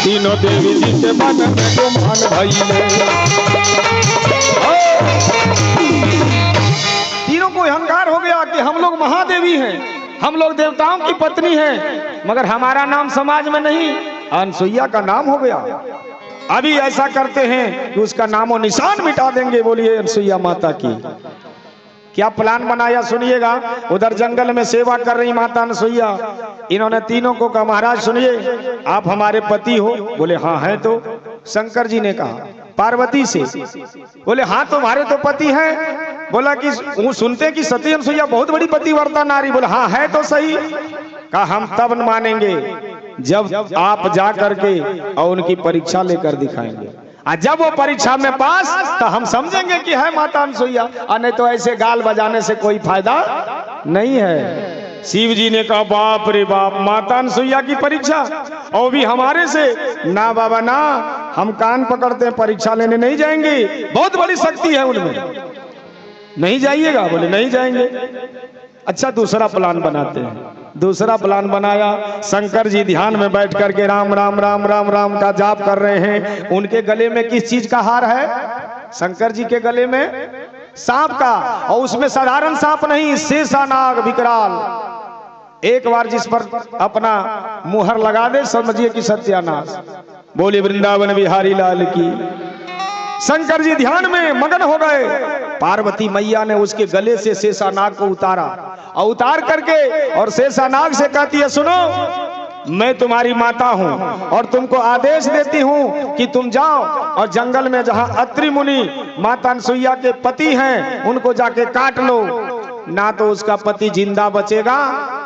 तीनों देवी जी के मन में गुमान भैले। तीनों को अहंकार हो गया कि हम लोग महादेवी हैं, हम लोग देवताओं की पत्नी हैं, मगर हमारा नाम समाज में नहीं, अनसुईया का नाम हो गया। अभी ऐसा करते हैं कि उसका नामो निशान मिटा देंगे। बोलिए अनसुईया माता की। क्या प्लान बनाया सुनिएगा। उधर जंगल में सेवा कर रही माता अनसुईया, इन्होंने तीनों को कहा महाराज सुनिए, आप हमारे पति हो? बोले हाँ है। तो शंकर जी ने कहा पार्वती से, बोले हाँ तुम्हारे तो पति हैं। बोला कि वो सुनते कि सती अनसुईया बहुत बड़ी पतिव्रता नारी। बोला हाँ है तो सही। कहा हम तब मानेंगे जब आप जा करके और उनकी परीक्षा लेकर दिखाएंगे, और जब वो परीक्षा में पास तो हम समझेंगे कि है माता अनसुईया, और नहीं तो ऐसे गाल बजाने से कोई फायदा नहीं है। शिव जी ने कहा बाप रे बाप, माता अनसुईया की परीक्षा और भी हमारे से? ना बाबा ना, हम कान पकड़ते हैं, परीक्षा लेने नहीं जाएंगे, बहुत बड़ी शक्ति है उनमें, नहीं जाइएगा। बोले नहीं जाएंगे। अच्छा दूसरा प्लान बनाते हैं। दूसरा प्लान बनाया। शंकर जी ध्यान में बैठ करके राम राम राम राम राम का जाप कर रहे हैं। उनके गले में किस चीज का हार है? शंकर जी के गले में सांप का, और उसमें साधारण सांप नहीं, शेषानाग विकराल। एक बार जिस पर अपना मुहर लगा दे समझिए कि सत्यानाश। बोले वृंदावन बिहारी लाल की। शंकर जी ध्यान में मगन हो गए। पार्वती मैया ने उसके गले से शेषानाग को उतारा, और उतार करके और शेषानाग से कहती है सुनो, मैं तुम्हारी माता हूं और तुमको आदेश देती हूं कि तुम जाओ और जंगल में जहां अत्रि मुनि माता अनसुईया के पति हैं उनको जाके काट लो। ना तो उसका पति जिंदा बचेगा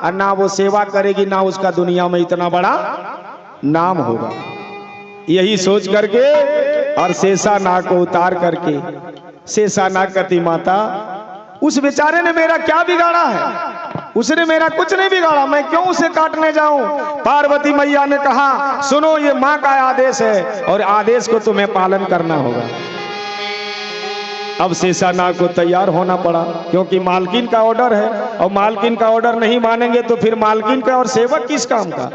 और ना वो सेवा करेगी, ना उसका दुनिया में इतना बड़ा नाम होगा। यही सोच करके और शेषानाग को उतार करके शेषानाग कहती माता उस बेचारे ने मेरा क्या बिगाड़ा है? उसने मेरा कुछ नहीं बिगाड़ा, मैं क्यों उसे काटने जाऊं? पार्वती मैया ने कहा सुनो, ये माँ का आदेश है और आदेश को तुम्हें पालन करना होगा। अब शेषानाग को तैयार होना पड़ा, क्योंकि मालकिन का ऑर्डर है और मालकिन का ऑर्डर नहीं मानेंगे तो फिर मालकिन का और सेवक किस काम का।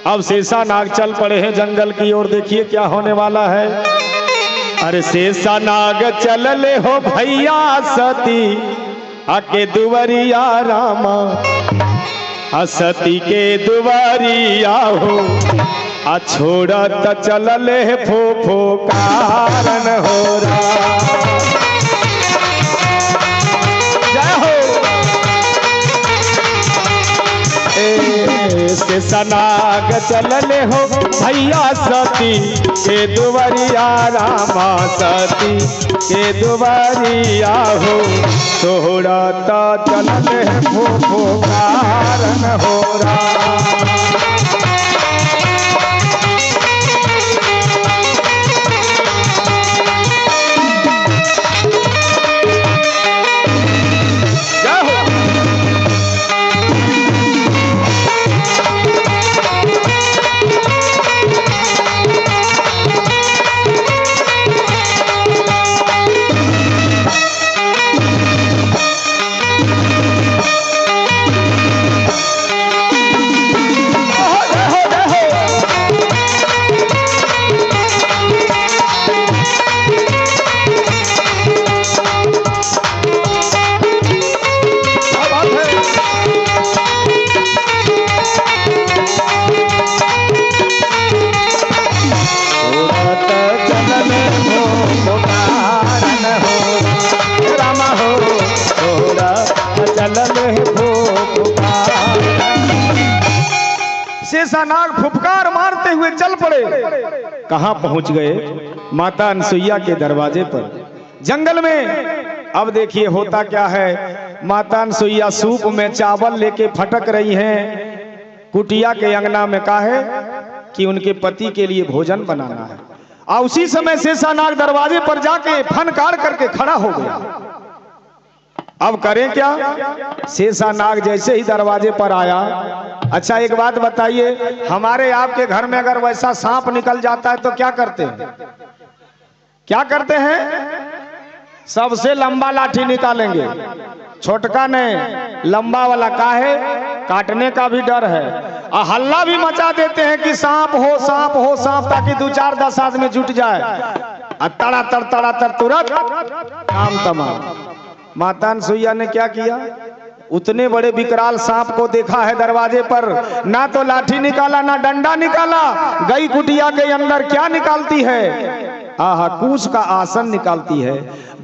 अब शेषानाग चल पड़े हैं जंगल की ओर। देखिए क्या होने वाला है। अरे शेषानाग चल ले हो भैया सती आके दुवरिया रामा, सती के दुवरिया हो आ छोड़ा त चल ले फो कारण हो रहा। शेषानाग चलले हो भैया सती के दुवरिया रामा, सती के दुवरिया हो तोहरा ता चलले फो कारण हो रहा। शेषानाग फुफकार मारते हुए चल पड़े। कहां पहुंच गए? माता अनसुईया के दरवाजे पर, जंगल में। अब देखिए होता क्या है, माता अनसुईया सूप में चावल लेके फटक रही हैं कुटिया के अंगना में। कहा है कि उनके पति के लिए भोजन बनाना है। और उसी समय शेषानाग दरवाजे पर जाके फनकार करके खड़ा हो गया। अब करें क्या? शेषानाग जैसे ही दरवाजे पर आया, अच्छा एक बात बताइए, हमारे आपके घर में अगर वैसा सांप निकल जाता है तो क्या करते हैं? क्या करते हैं? सबसे लंबा लाठी निकालेंगे, छोटका नहीं, लंबा वाला। का है? काटने का भी डर है। और हल्ला भी मचा देते हैं कि सांप हो सांप हो सांप, ताकि 2-4-10 आदमी जुट जाए। तड़ा तर तुरंत काम तमाम। माता अनसुईया ने क्या किया? उतने बड़े विकराल सांप को देखा है दरवाजे पर, ना तो लाठी निकाला ना डंडा निकाला। गई कुटिया के अंदर क्या निकालती है? आहा, कूस का आसन निकालती है,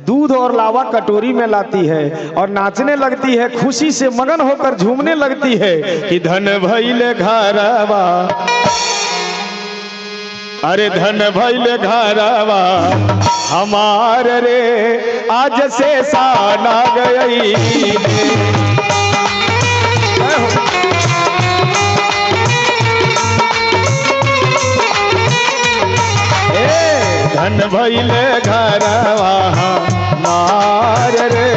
दूध और लावा कटोरी में लाती है और नाचने लगती है, खुशी से मगन होकर झूमने लगती है कि धन भइले घरवा, अरे धन भइले घरवा हमार रे, आज शेषानाग गई। धन भइले घरवा हमार रे,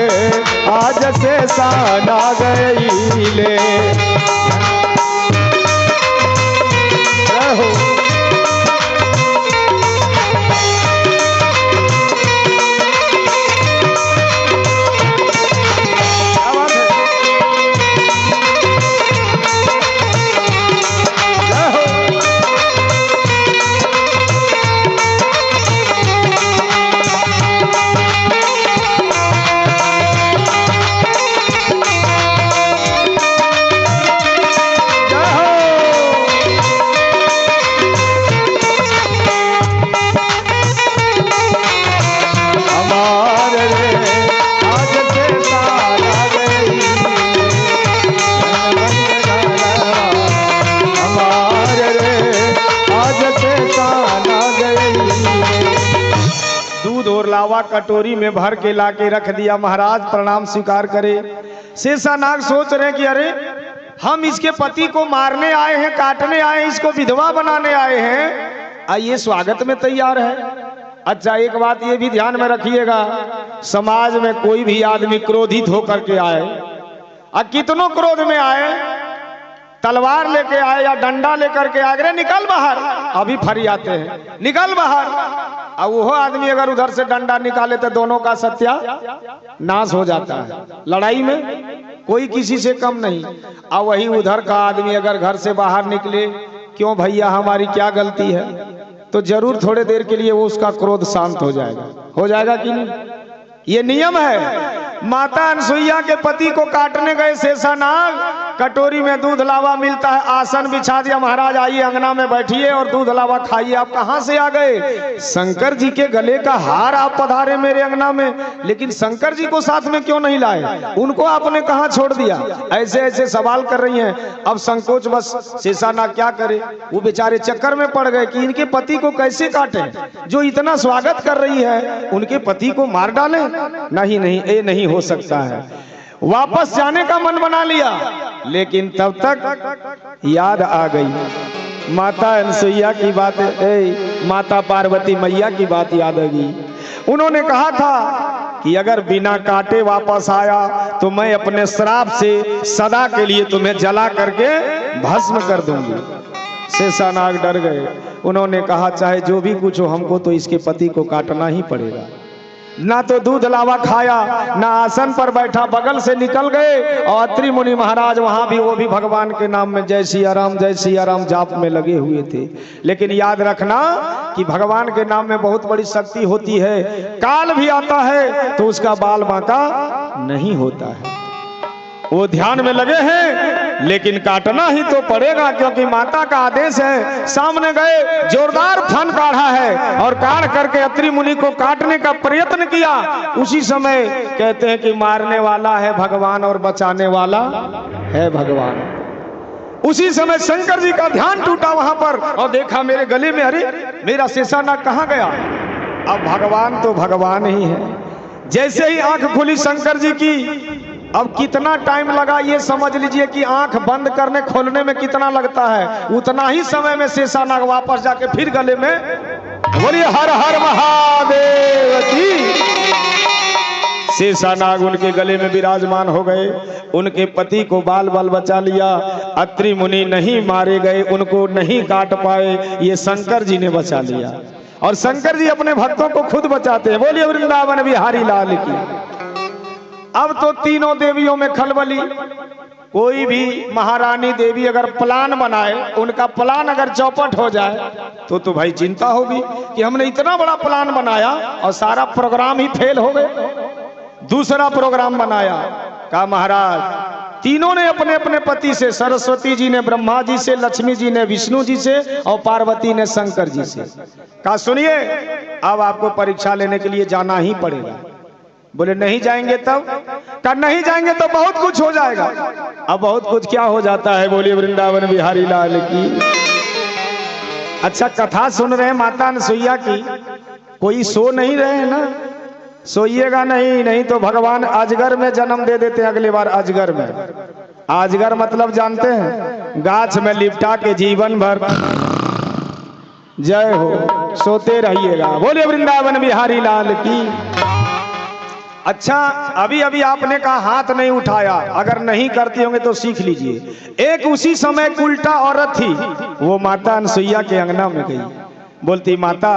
आज शेषानाग गईले। लावा कटोरी में भर के लाके रख दिया। महाराज प्रणाम स्वीकार करे। शेषानाग सोच रहे कि अरे हम इसके पति को मारने आए हैं, काटने आए हैं, इसको विधवा बनाने आए हैं, आइए स्वागत में तैयार है। अच्छा, एक बात ये भी ध्यान में रखिएगा, समाज में कोई भी आदमी क्रोधित होकर के आए, और कितनों क्रोध में आए, तलवार लेके आए या डंडा लेकर के आए, निकल बाहर, अभी फरियाते हैं निकल बाहर। अब वो आदमी अगर उधर से डंडा निकाले तो दोनों का सत्यानाश हो जाता है। लड़ाई में कोई किसी से कम नहीं। अब वही उधर का आदमी अगर घर से बाहर निकले, क्यों भैया हमारी क्या गलती है, तो जरूर थोड़े देर के लिए वो उसका क्रोध शांत हो जाएगा कि नहीं? ये नियम है। माता अनसुईया के पति को काटने गए शेषानाग, कटोरी में दूध लावा मिलता है, आसन बिछा दिया, महाराज आइए अंगना में बैठिए और दूध लावा खाइए। आप कहां से आ गए? शंकर जी के गले का हार आप पधारे मेरे अंगना में, लेकिन शंकर जी को साथ में क्यों नहीं लाए? उनको आपने कहां छोड़ दिया? ऐसे ऐसे सवाल कर रही हैं। अब संकोच बस शेषानाग क्या करे, वो बेचारे चक्कर में पड़ गए कि इनके पति को कैसे काटे, जो इतना स्वागत कर रही है उनके पति को मार डालें। नहीं नहीं, ये नहीं हो सकता है। वापस जाने का मन बना लिया, लेकिन तब तक याद आ गई माता अनसुईया की बात, माता पार्वती मैया की बात याद आ गई। उन्होंने कहा था कि अगर बिना काटे वापस आया तो मैं अपने श्राप से सदा के लिए तुम्हें जला करके भस्म कर दूंगी। शेषानाग डर गए। उन्होंने कहा चाहे जो भी कुछ हो, हमको तो इसके पति को काटना ही पड़ेगा। ना तो दूध लावा खाया, ना आसन पर बैठा, बगल से निकल गए। और अत्रि मुनि महाराज वहां भी, वो भी भगवान के नाम में जय सिया राम जाप में लगे हुए थे। लेकिन याद रखना कि भगवान के नाम में बहुत बड़ी शक्ति होती है। काल भी आता है तो उसका बाल बांका नहीं होता है। वो ध्यान में लगे हैं, लेकिन काटना ही तो पड़ेगा, क्योंकि माता का आदेश है। सामने गए, जोरदार फन काढ़ा है और काढ़ करके अत्रि मुनि को काटने का प्रयत्न किया। उसी समय कहते हैं कि मारने वाला है भगवान और बचाने वाला है भगवान। उसी समय शंकर जी का ध्यान टूटा वहां पर, और देखा मेरे गले में, अरे मेरा शेषानाग कहां गया? अब भगवान तो भगवान ही है। जैसे ही आंख खुली शंकर जी की, अब कितना टाइम लगा ये समझ लीजिए कि आंख बंद करने खोलने में कितना लगता है, उतना ही समय में शेषानाग वापस जाके फिर गले में, बोलिए हर हर महादेव की। शेषानाग उनके गले में विराजमान हो गए। उनके पति को बाल बाल बचा लिया। अत्रि मुनि नहीं मारे गए, उनको नहीं काट पाए, ये शंकर जी ने बचा लिया। और शंकर जी अपने भक्तों को खुद बचाते हैं। बोलिए वृंदावन बिहारी लाल की। अब तो तीनों देवियों में खलबली। कोई भी महारानी देवी अगर प्लान बनाए, उनका प्लान अगर चौपट हो जाए तो भाई चिंता होगी कि हमने इतना बड़ा प्लान बनाया और सारा प्रोग्राम ही फेल हो गए। दूसरा प्रोग्राम बनाया, कहा महाराज तीनों ने अपने अपने पति से, सरस्वती जी ने ब्रह्मा जी से, लक्ष्मी जी ने विष्णु जी से और पार्वती ने शंकर जी से। कहा सुनिए, अब आपको परीक्षा लेने के लिए जाना ही पड़ेगा। बोले नहीं जाएंगे तब? कहा नहीं जाएंगे तो बहुत कुछ हो जाएगा। अब बहुत कुछ क्या हो जाता है? बोलिए वृंदावन बिहारी लाल की। अच्छा, कथा सुन रहे हैं माता अनसुईया की, कोई सो नहीं रहे हैं ना? सोइएगा नहीं तो भगवान अजगर में जन्म दे देते हैं अगली बार। अजगर में, अजगर मतलब जानते हैं? गाछ में लिपटा के जीवन भर जय हो सोते रहिएगा। बोलिए वृंदावन बिहारी लाल की। अच्छा, अभी अभी आपने कहा हाथ नहीं उठाया, अगर नहीं करती होंगे तो सीख लीजिए। एक उसी समय एक उल्टा औरत थी, वो माता अनसुईया के अंगना में गई। बोलती माता,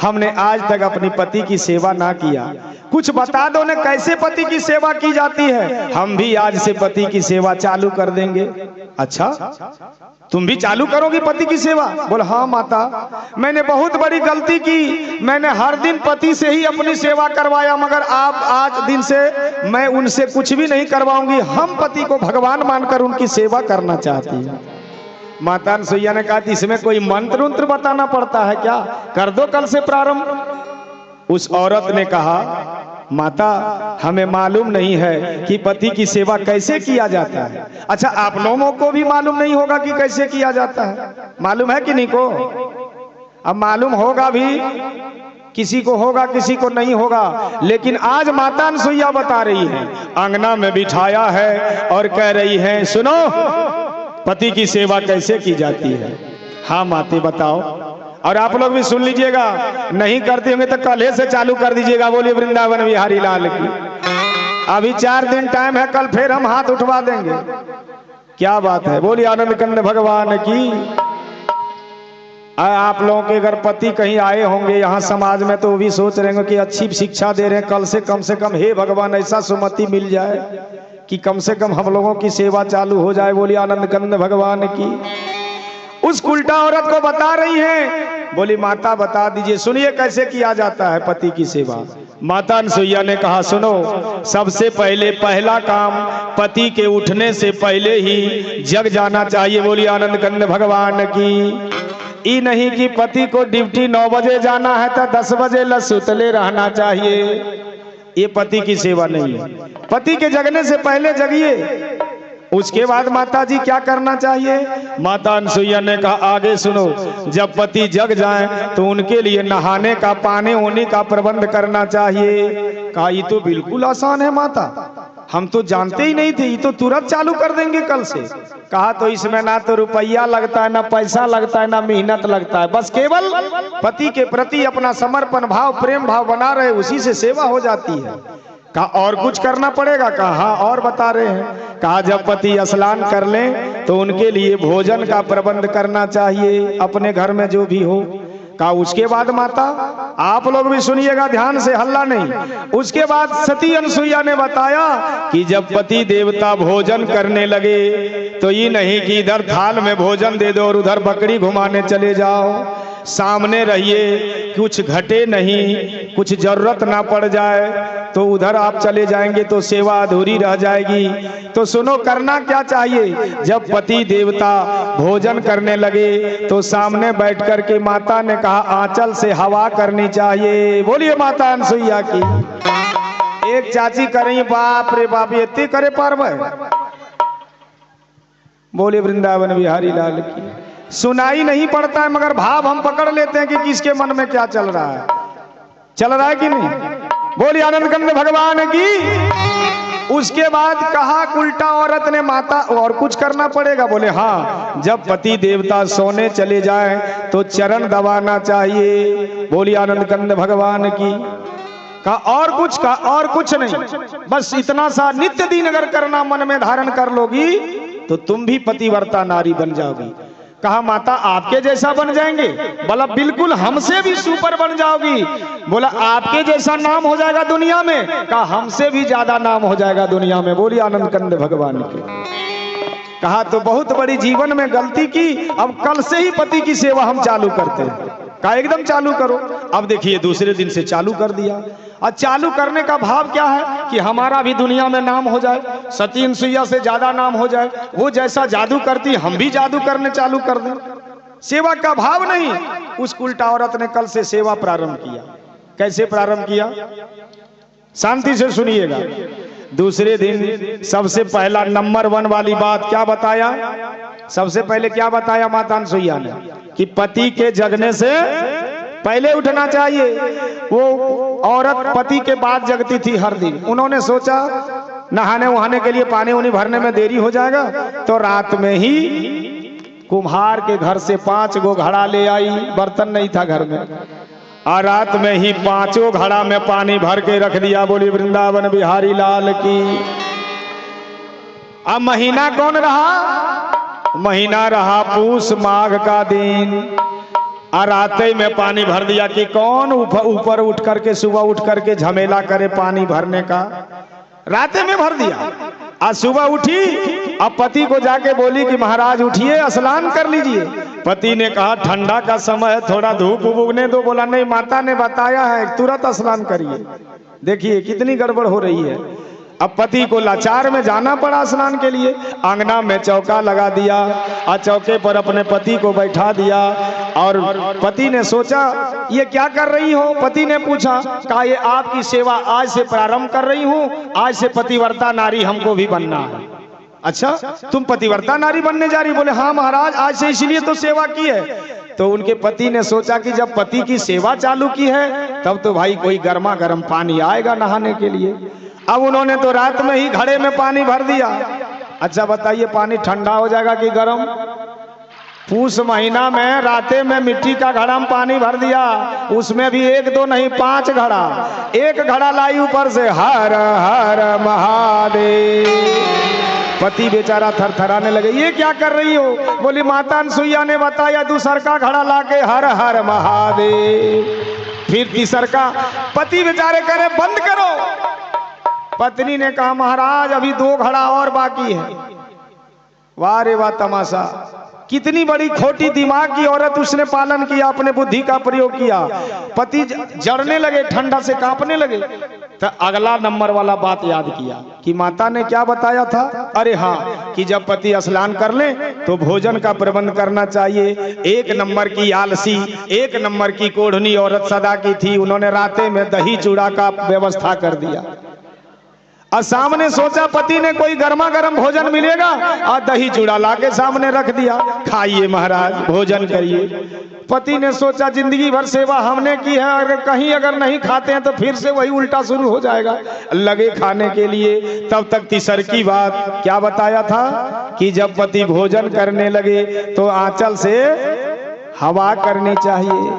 हमने आज तक अपनी पति की सेवा ना किया, कुछ बता दो ने कैसे पति की सेवा की जाती है। हम भी आज से पति की सेवा चालू कर देंगे। अच्छा, तुम भी चालू करोगी पति की सेवा? बोला हाँ माता, मैंने बहुत बड़ी गलती की, मैंने हर दिन पति से ही अपनी सेवा करवाया, मगर आप आज दिन से मैं उनसे कुछ भी नहीं करवाऊंगी। हम पति को भगवान मानकर उनकी सेवा करना चाहती हैं। माता अनसुईया ने कहा इसमें कोई मंत्र उंत्र बताना पड़ता है क्या? कर दो कल से प्रारंभ। उस औरत ने कहा माता, हमें मालूम नहीं है कि पति की सेवा कैसे किया जाता है। अच्छा, आप लोगों को भी मालूम नहीं होगा कि कैसे किया जाता है? मालूम है कि नहीं को? अब मालूम होगा भी, किसी को होगा किसी को नहीं होगा, लेकिन आज माता अनसुईया बता रही है, अंगना में बिठाया है और कह रही है सुनो पति की सेवा कैसे की जाती है। हाँ माते बताओ। और आप लोग भी सुन लीजिएगा, नहीं करते होंगे तो कल से चालू कर दीजिएगा। बोलिए वृंदावन बिहारी लाल की। अभी 4 दिन टाइम है, कल फिर हम हाथ उठवा देंगे। क्या बात है, बोलिए आनंद कंद भगवान की। आप लोगों के अगर पति कहीं आए होंगे यहाँ समाज में तो वो भी सोच रहे होंगे कि अच्छी शिक्षा दे रहे हैं, कल से कम हे भगवान ऐसा सुमति मिल जाए कि कम से कम हम लोगों की सेवा चालू हो जाए। बोलिए आनंद कंद भगवान की। उस उल्टा औरत को बता रही हैं, बोली माता बता दीजिए, सुनिए कैसे किया जाता है पति की सेवा। माता अनसुईया ने कहा सुनो, सबसे पहले पहला काम पति के उठने से पहले ही जग जाना चाहिए। बोलिए आनंद कंद भगवान की। ई नहीं कि पति को ड्यूटी 9 बजे जाना है तो 10 बजे लसुतले रहना चाहिए, ये पति की सेवा नहीं है। पति के जगने से पहले जगिए। उसके बाद माता जी क्या करना चाहिए? माता अनसुईया ने कहा आगे सुनो, जब पति जग जाएं तो उनके लिए नहाने का पानी होने का प्रबंध करना चाहिए। कहा ये तो बिल्कुल आसान है माता, हम तो जानते ही नहीं थे, ये तो तुरंत चालू कर देंगे कल से। कहा तो इसमें ना तो रुपया लगता है, ना पैसा लगता है, ना मेहनत लगता है, बस केवल पति के प्रति अपना समर्पण भाव प्रेम भाव बना रहे, उसी से सेवा हो जाती है। कहा और कुछ करना पड़ेगा? कहा हाँ और बता रहे हैं। कहा जब पति स्नान कर लें तो उनके लिए भोजन का प्रबंध करना चाहिए, अपने घर में जो भी हो। कहा उसके बाद माता, आप लोग भी सुनिएगा ध्यान से, हल्ला नहीं। उसके बाद सती अनसुईया ने बताया कि जब पति देवता भोजन करने लगे तो ये नहीं कि इधर थाल में भोजन दे दो और उधर बकरी घुमाने चले जाओ। सामने रहिए, कुछ घटे नहीं, कुछ जरूरत ना पड़ जाए तो उधर आप चले जाएंगे तो सेवा अधूरी रह जाएगी। तो सुनो करना क्या चाहिए। जब पति देवता भोजन करने लगे तो सामने बैठ कर के माता ने कहा आंचल से हवा करनी चाहिए। बोलिए माता अनसुईया की। एक चाची करें, बाप रे बाप इतनी करे पार में। बोलिए वृंदावन बिहारी लाल की। सुनाई नहीं पड़ता है मगर भाव हम पकड़ लेते हैं कि किसके मन में क्या चल रहा है, चल रहा है कि नहीं। बोलिए आनंद कंद भगवान की। उसके बाद कहा उल्टा औरत ने माता और कुछ करना पड़ेगा? बोले हाँ, जब पति देवता सोने चले जाएं तो चरण दबाना चाहिए। बोलिए आनंद कंद भगवान की। कहा और कुछ? कहा और कुछ नहीं, बस इतना सा नित्य दिन अगर करना मन में धारण कर लोगी तो तुम भी पतिव्रता नारी बन जाओगी। कहा माता आपके जैसा बन जाएंगे? बोला बिल्कुल हमसे भी सुपर बन जाओगी। बोला आपके जैसा नाम हो जाएगा दुनिया में? कहा हमसे भी ज्यादा नाम हो जाएगा दुनिया में। बोलिए आनंद कंद भगवान के। कहा तो बहुत बड़ी जीवन में गलती की, अब कल से ही पति की सेवा हम चालू करते हैं। कहा एकदम चालू करो। अब देखिए दूसरे दिन से चालू कर दिया। और चालू करने का भाव क्या है कि हमारा भी दुनिया में नाम हो जाए, सती अनसुईया से ज्यादा नाम हो जाए, वो जैसा जादू करती हम भी जादू करने चालू कर दें। सेवा का भाव नहीं। उस उल्टा औरत ने कल से सेवा प्रारंभ किया। कैसे प्रारंभ किया? शांति से सुनिएगा। दूसरे दिन सबसे पहला नंबर 1 वाली बात क्या बताया? सबसे पहले क्या बताया माता अनसुईया ने? कि पति के जगने से पहले उठना चाहिए। वो औरत पति के बाद जगती थी हर दिन। उन्होंने सोचा नहाने वहाने के लिए पानी उनी भरने में देरी हो जाएगा, तो रात में ही कुम्हार के घर से 5 गो घड़ा ले आई। बर्तन नहीं था घर में, और रात में ही 5 घड़ा में पानी भर के रख दिया। बोली वृंदावन बिहारी लाल की। अब महीना कौन रहा? महीना रहा पूस माघ का दिन। और राते में पानी भर दिया कि कौन ऊपर उठ करके सुबह उठ करके झमेला करे पानी भरने का। राते में भर दिया। आज सुबह उठी, अब पति को जाके बोली कि महाराज उठिए स्नान कर लीजिए। पति ने कहा ठंडा का समय है, थोड़ा धूप उगने दो। बोला नहीं, माता ने बताया है तुरंत स्नान करिए। देखिए कितनी गड़बड़ हो रही है। अब पति को लाचार में जाना पड़ा स्नान के लिए। आंगना में चौका लगा दिया और चौके पर अपने पति को बैठा दिया। और पति ने सोचा ये क्या कर रही हो? पति ने पूछा। कहा ये आपकी सेवा आज से प्रारंभ कर रही हूँ, आज से पतिव्रता नारी हमको भी बनना है। अच्छा तुम पतिव्रता नारी बनने जा रही? बोले हाँ महाराज, आज से इसीलिए तो सेवा की है। तो उनके पति ने सोचा कि जब पति की सेवा चालू की है तब तो भाई कोई गर्मा गर्म पानी आएगा नहाने के लिए। अब उन्होंने तो रात में ही घड़े में पानी भर दिया। अच्छा बताइए पानी ठंडा हो जाएगा कि गर्म? पूस महीना में राते में मिट्टी का घड़ा में पानी भर दिया, उसमें भी 1 2 नहीं 5 घड़ा, 1 घड़ा लाई ऊपर से हर हर महादेव। पति बेचारा थरथराने लगे, ये क्या कर रही हो? बोली माता अनसुईया ने बताया दूसर का घड़ा लाके हर हर महादेव। फिर तीसर का, पति बेचारे करे बंद करो। पत्नी ने कहा महाराज अभी 2 घड़ा और बाकी है। वाह रे वाह तमाशा, कितनी बड़ी खोटी दिमाग की औरत, उसने पालन किया, अपने बुद्धि का प्रयोग किया। पति जड़ने लगे, ठंडा से कांपने लगे। तो अगला नंबर वाला बात याद किया कि माता ने क्या बताया था। अरे हाँ, कि जब पति स्नान कर ले तो भोजन का प्रबंध करना चाहिए। 1 नंबर की आलसी, 1 नंबर की कोढ़नी औरत सदा की थी, उन्होंने राते में दही चूड़ा का व्यवस्था कर दिया। और सामने सोचा पति ने कोई गर्मा गर्म भोजन मिलेगा, और दही चूड़ा लाके सामने रख दिया, खाइए महाराज भोजन करिए। पति ने सोचा जिंदगी भर सेवा हमने की है, अगर कहीं अगर नहीं खाते हैं तो फिर से वही उल्टा शुरू हो जाएगा। लगे खाने के लिए। तब तक तीसर की बात क्या बताया था कि जब पति भोजन करने लगे तो आंचल से हवा करनी चाहिए।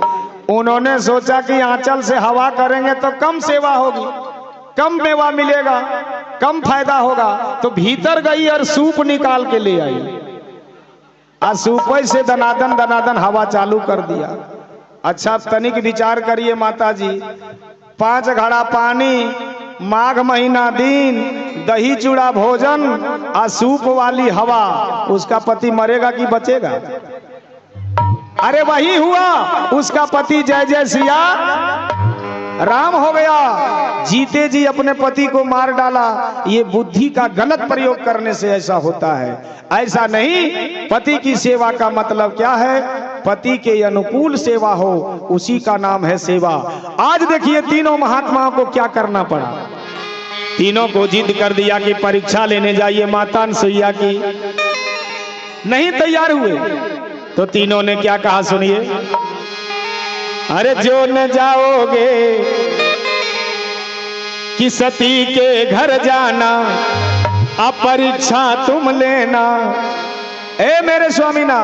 उन्होंने सोचा कि आंचल से हवा करेंगे तो कम सेवा होगी, कम मेवा मिलेगा, कम फायदा होगा। तो भीतर गई और सूप निकाल के ले आई, और सूप से दनादन दनादन हवा चालू कर दिया। अच्छा तनिक विचार करिए माता जी, 5 घड़ा पानी, माघ महीना दिन, दही चूड़ा भोजन और सूप वाली हवा, उसका पति मरेगा कि बचेगा? अरे वही हुआ, उसका पति जय जय सिया राम हो गया, जीते जी अपने पति को मार डाला। ये बुद्धि का गलत प्रयोग करने से ऐसा होता है। ऐसा नहीं, पति की सेवा का मतलब क्या है? पति के अनुकूल सेवा हो, उसी का नाम है सेवा। आज देखिए तीनों महात्माओं को क्या करना पड़ा। तीनों को जिद कर दिया कि परीक्षा लेने जाइए माता अनसुईया की, नहीं तैयार हुए। तो तीनों ने क्या कहा सुनिए। अरे जो न जाओगे कि सती के घर जाना, अब परीक्षा तुम लेना। ए मेरे स्वामीना,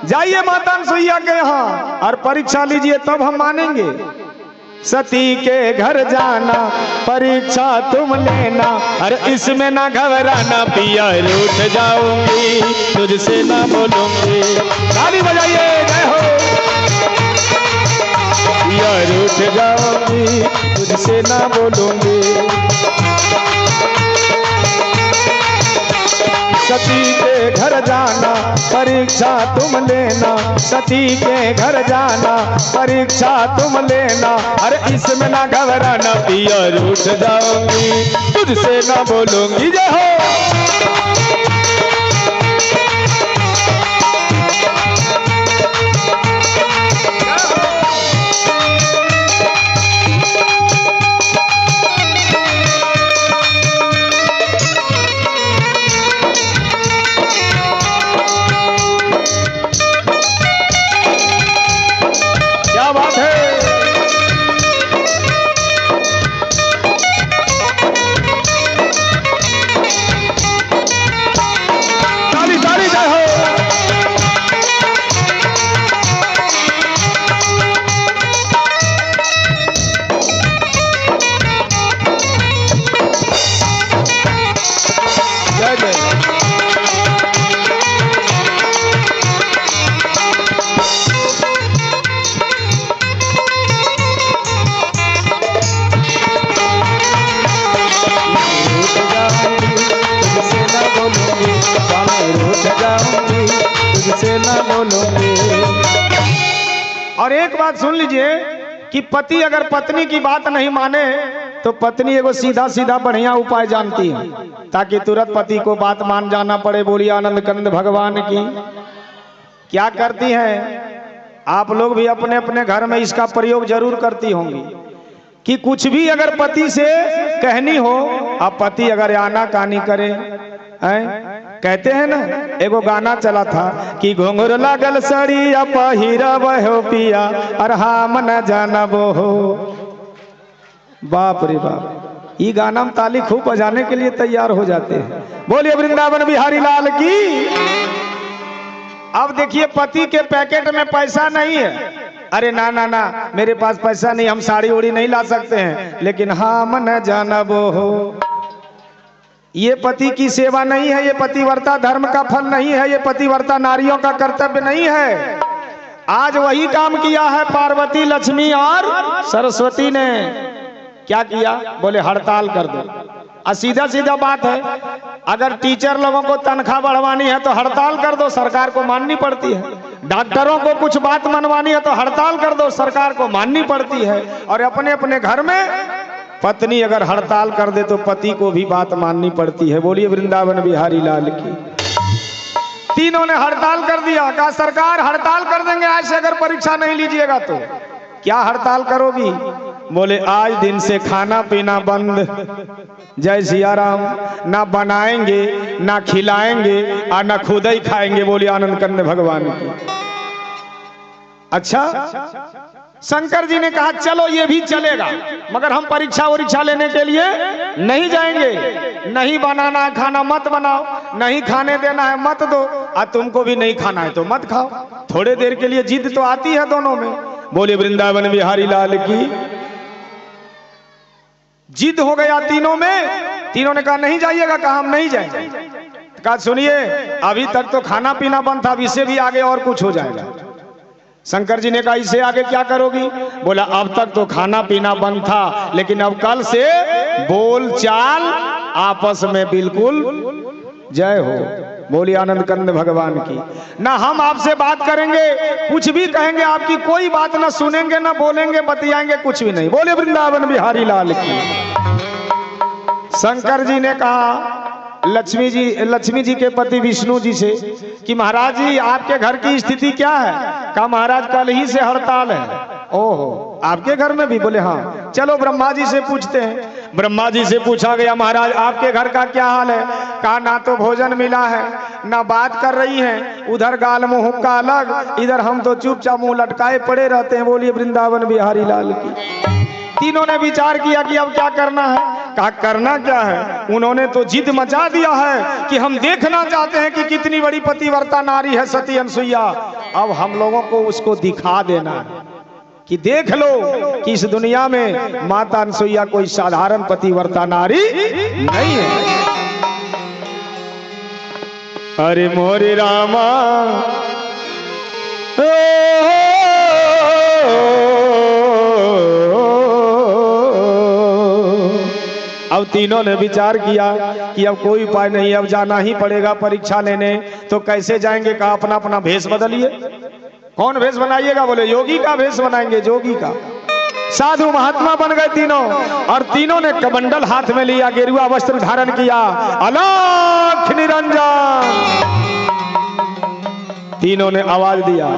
जाइए माता अनसुईया के यहाँ और परीक्षा लीजिए, तब हम मानेंगे। सती के घर जाना, परीक्षा तुम लेना, अरे इसमें ना घबराना, पिया रूठ जाऊंगी तुझसे ना बोलूंगी। ताली बजाइए, जय हो। यार उठ जाऊंगी तुझसे ना बोलूंगी। सती के घर जाना, परीक्षा तुम लेना, सती के घर जाना, परीक्षा तुम लेना, अरे इसमें ना घबराना, पिया उठ जाऊंगी तुझसे ना बोलूंगी। जय हो। और एक बात सुन लीजिए कि पति अगर पत्नी की बात नहीं माने तो पत्नी एगो सीधा सीधा बढ़िया उपाय जानती है ताकि तुरंत पति को बात मान जाना पड़े। बोलिए आनंद कंद भगवान की। क्या करती हैं आप लोग भी अपने अपने घर में इसका प्रयोग जरूर करती होंगी कि कुछ भी अगर पति से कहनी हो, अब पति अगर आना कानी करे कहते हैं ना, एगो गाना चला था कि घुंघरू लागल सड़िया पहिरब हो पिया और हम न जानबो हो। बाप रे बाप, ये गाना में ताली खूब बजाने के लिए तैयार हो जाते हैं। बोलिए वृंदावन बिहारी लाल की। अब देखिए पति के पैकेट में पैसा नहीं है, अरे ना ना ना मेरे पास पैसा नहीं, हम साड़ी उड़ी नहीं ला सकते हैं, लेकिन हम न जानबो हो। ये पति की सेवा नहीं है, ये पतिव्रता धर्म का फल नहीं है, ये पतिव्रता नारियों का कर्तव्य नहीं है। आज वही काम किया है पार्वती, लक्ष्मी और सरस्वती ने। क्या किया? बोले हड़ताल कर दो। और सीधा सीधा बात है, अगर टीचर लोगों को तनख्वाह बढ़वानी है तो हड़ताल कर दो, सरकार को माननी पड़ती है। डॉक्टरों को कुछ बात मनवानी है तो हड़ताल कर दो, सरकार को माननी पड़ती है। और अपने अपने घर में पत्नी अगर हड़ताल कर दे तो पति को भी बात माननी पड़ती है। बोलिए वृंदावन बिहारी लाल की। तीनों ने हड़ताल कर दिया, कहा सरकार हड़ताल कर देंगे आज से अगर परीक्षा नहीं लीजिएगा तो। क्या हड़ताल करोगी? बोले आज दिन से खाना पीना बंद। जय सिया राम। ना बनाएंगे ना खिलाएंगे और ना खुद ही खाएंगे। बोलिए आनंद कंद भगवान की। अच्छा, शंकर जी ने कहा चलो ये भी चलेगा, मगर हम परीक्षा वरीक्षा लेने के लिए नहीं जाएंगे। नहीं बनाना है खाना मत बनाओ, नहीं खाने देना है मत दो, और तुमको भी नहीं खाना है तो मत खाओ। थोड़े देर के लिए जिद तो आती है दोनों में। बोले वृंदावन बिहारी लाल की। जिद हो गया तीनों में। तीनों ने कहा नहीं जाइएगा, कहा हम नहीं जाएंगे। कहा सुनिए अभी तक तो खाना पीना बंद था, अब इससे भी आगे और कुछ हो जाएगा। शंकर जी ने कहा इससे आगे क्या करोगी? बोला अब तक तो खाना पीना बंद था, लेकिन अब कल से बोल चाल आपस में बिल्कुल जय हो। बोली आनंद कंद भगवान की। ना हम आपसे बात करेंगे, कुछ भी कहेंगे आपकी कोई बात ना सुनेंगे, ना बोलेंगे बतियाएंगे, कुछ भी नहीं। बोले वृंदावन बिहारी लाल की। शंकर जी ने कहा लक्ष्मी जी के पति विष्णु जी से कि महाराज जी आपके घर की स्थिति क्या है? कहा महाराज कल ही से हड़ताल है। ओहो आपके घर में भी? बोले हाँ। चलो ब्रह्मा जी से पूछते हैं। ब्रह्मा जी से पूछा गया महाराज आपके घर का क्या हाल है? कहा ना तो भोजन मिला है ना बात कर रही हैं, उधर गाल मुंह का अलग, इधर हम तो चुपचाप मुंह लटकाए पड़े रहते हैं। बोलिए वृंदावन बिहारी लाल की। तीनों ने विचार किया कि अब क्या करना है। कहा करना क्या है, उन्होंने तो जिद मचा दिया है कि हम देखना चाहते हैं कि कितनी बड़ी पतिव्रता नारी है सती अनसुईया। अब हम लोगों को उसको दिखा देना है कि देख लो कि इस दुनिया में माता अनसुईया कोई साधारण पतिव्रता नारी नहीं है। अरे मोरे रामा अब तीनों ने विचार किया कि अब कोई उपाय नहीं, अब जाना ही पड़ेगा परीक्षा लेने। तो कैसे जाएंगे? कहा अपना अपना भेष बदलिए। कौन भेष बनाइएगा? बोले योगी का भेष बनाएंगे, जोगी का। साधु महात्मा बन गए तीनों, और तीनों ने कमंडल हाथ में लिया, गेरुआ वस्त्र धारण किया, अलख निरंजन। तीनों ने आवाज दिया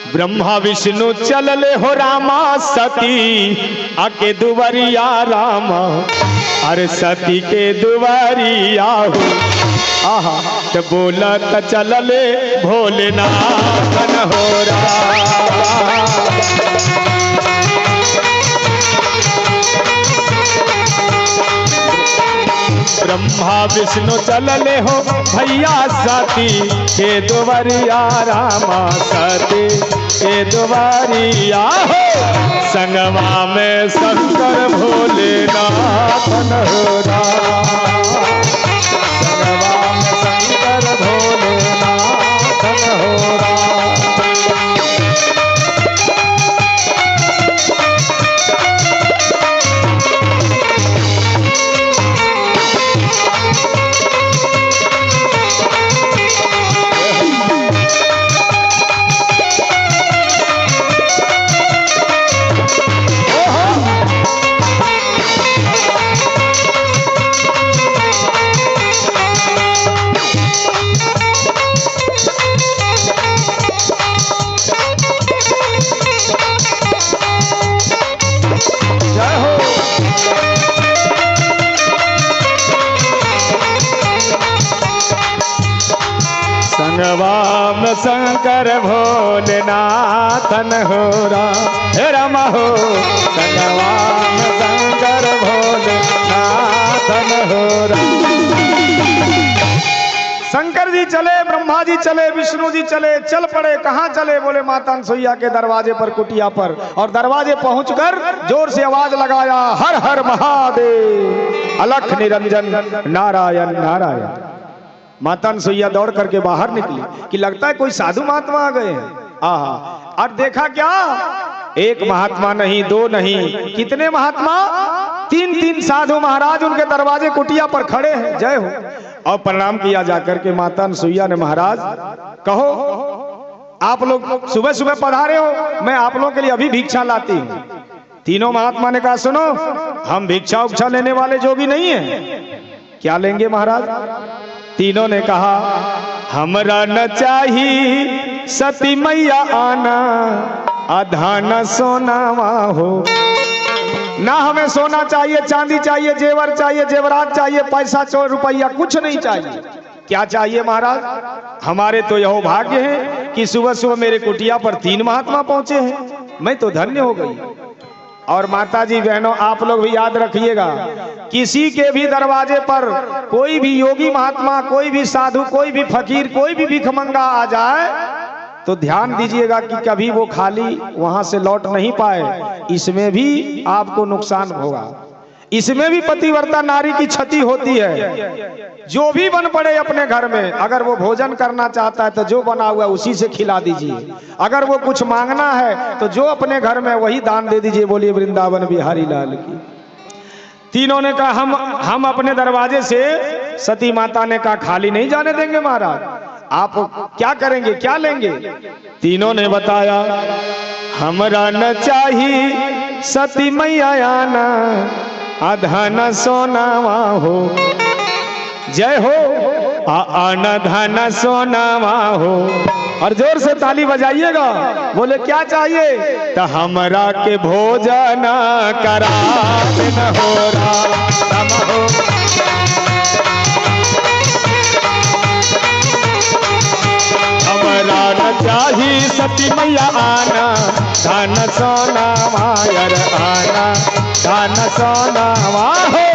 ब्रह्मा विष्णु चलले हो रामा सती आके दुवरिया रामा। अरे सती के दुवरिया हो आहा तो बोला त चलले भोलेनाथ हो रहा। ब्रह्मा विष्णु चलले हो भैया सती के दुवरिया रामा। सती के दुवरिया हो संगमा में शंकर भोलेनाथ हो रहा। संगमा में शंकर भोलेनाथ हो रहा। संगवाम शंकर भोलेनाथन हो राम हो। संगवाम शंकर भोलेनाथन हो राम। शंकर जी चले, ब्रह्मा जी चले, विष्णु जी चले, चल पड़े। कहाँ चले? बोले माता अनसुईया के दरवाजे पर, कुटिया पर। और दरवाजे पहुंचकर जोर से आवाज लगाया, हर हर महादेव, अलख निरंजन नारायण नारायण। माता अनसुईया दौड़ करके बाहर निकली कि लगता है कोई साधु महात्मा आ गए हैं। आहा, और देखा क्या, एक महात्मा नहीं, दो नहीं, कितने महात्मा, तीन तीन साधु महाराज उनके दरवाजे कुटिया पर खड़े हैं। जय हो। और प्रणाम किया जाकर के माता अनसुईया ने, महाराज कहो, आप लोग सुबह सुबह पधारे हो, मैं आप लोगों के लिए अभी भिक्षा लाती हूँ। तीनों महात्मा ने कहा, सुनो, हम भिक्षा उक्षा लेने वाले जोगी नहीं है। क्या लेंगे महाराज? तीनों ने कहा, हमरा न चाहिए सती मैया आना, आधा न सोनावा हो। ना हमें सोना चाहिए, चांदी चाहिए, जेवर चाहिए, जेवरात चाहिए, पैसा रुपया कुछ नहीं चाहिए। क्या चाहिए महाराज? हमारे तो यह भाग्य है कि सुबह सुबह मेरे कुटिया पर तीन महात्मा पहुंचे हैं, मैं तो धन्य हो गई। और माता जी बहनों, आप लोग भी याद रखिएगा, किसी के भी दरवाजे पर कोई भी योगी महात्मा, कोई भी साधु, कोई भी फकीर, कोई भी भिखमंगा आ जाए तो ध्यान दीजिएगा कि कभी वो खाली वहां से लौट नहीं पाए। इसमें भी आपको नुकसान होगा, इसमें भी पतिव्रता नारी की क्षति होती है। जो भी बन पड़े अपने घर में, अगर वो भोजन करना चाहता है तो जो बना हुआ उसी से खिला दीजिए। अगर वो कुछ मांगना है तो जो अपने घर में वही दान दे दीजिए। बोलिए वृंदावन बिहारी लाल की। तीनों ने कहा, हम अपने दरवाजे से, सती माता ने कहा, खाली नहीं जाने देंगे महाराज। आप क्या करेंगे, क्या लेंगे? तीनों ने बताया, हमरा न चाहिए सती मैया आना, आधा न सोनावा हो। जय हो। आना धन सोनावा हो। और जोर से ताली बजाइएगा। बोले क्या चाहिए? तो हमरा के भोजन करा न हो राम हो। हमरा न चाही सती मैया आना, धन सोना मायर आना, धन सोना हो।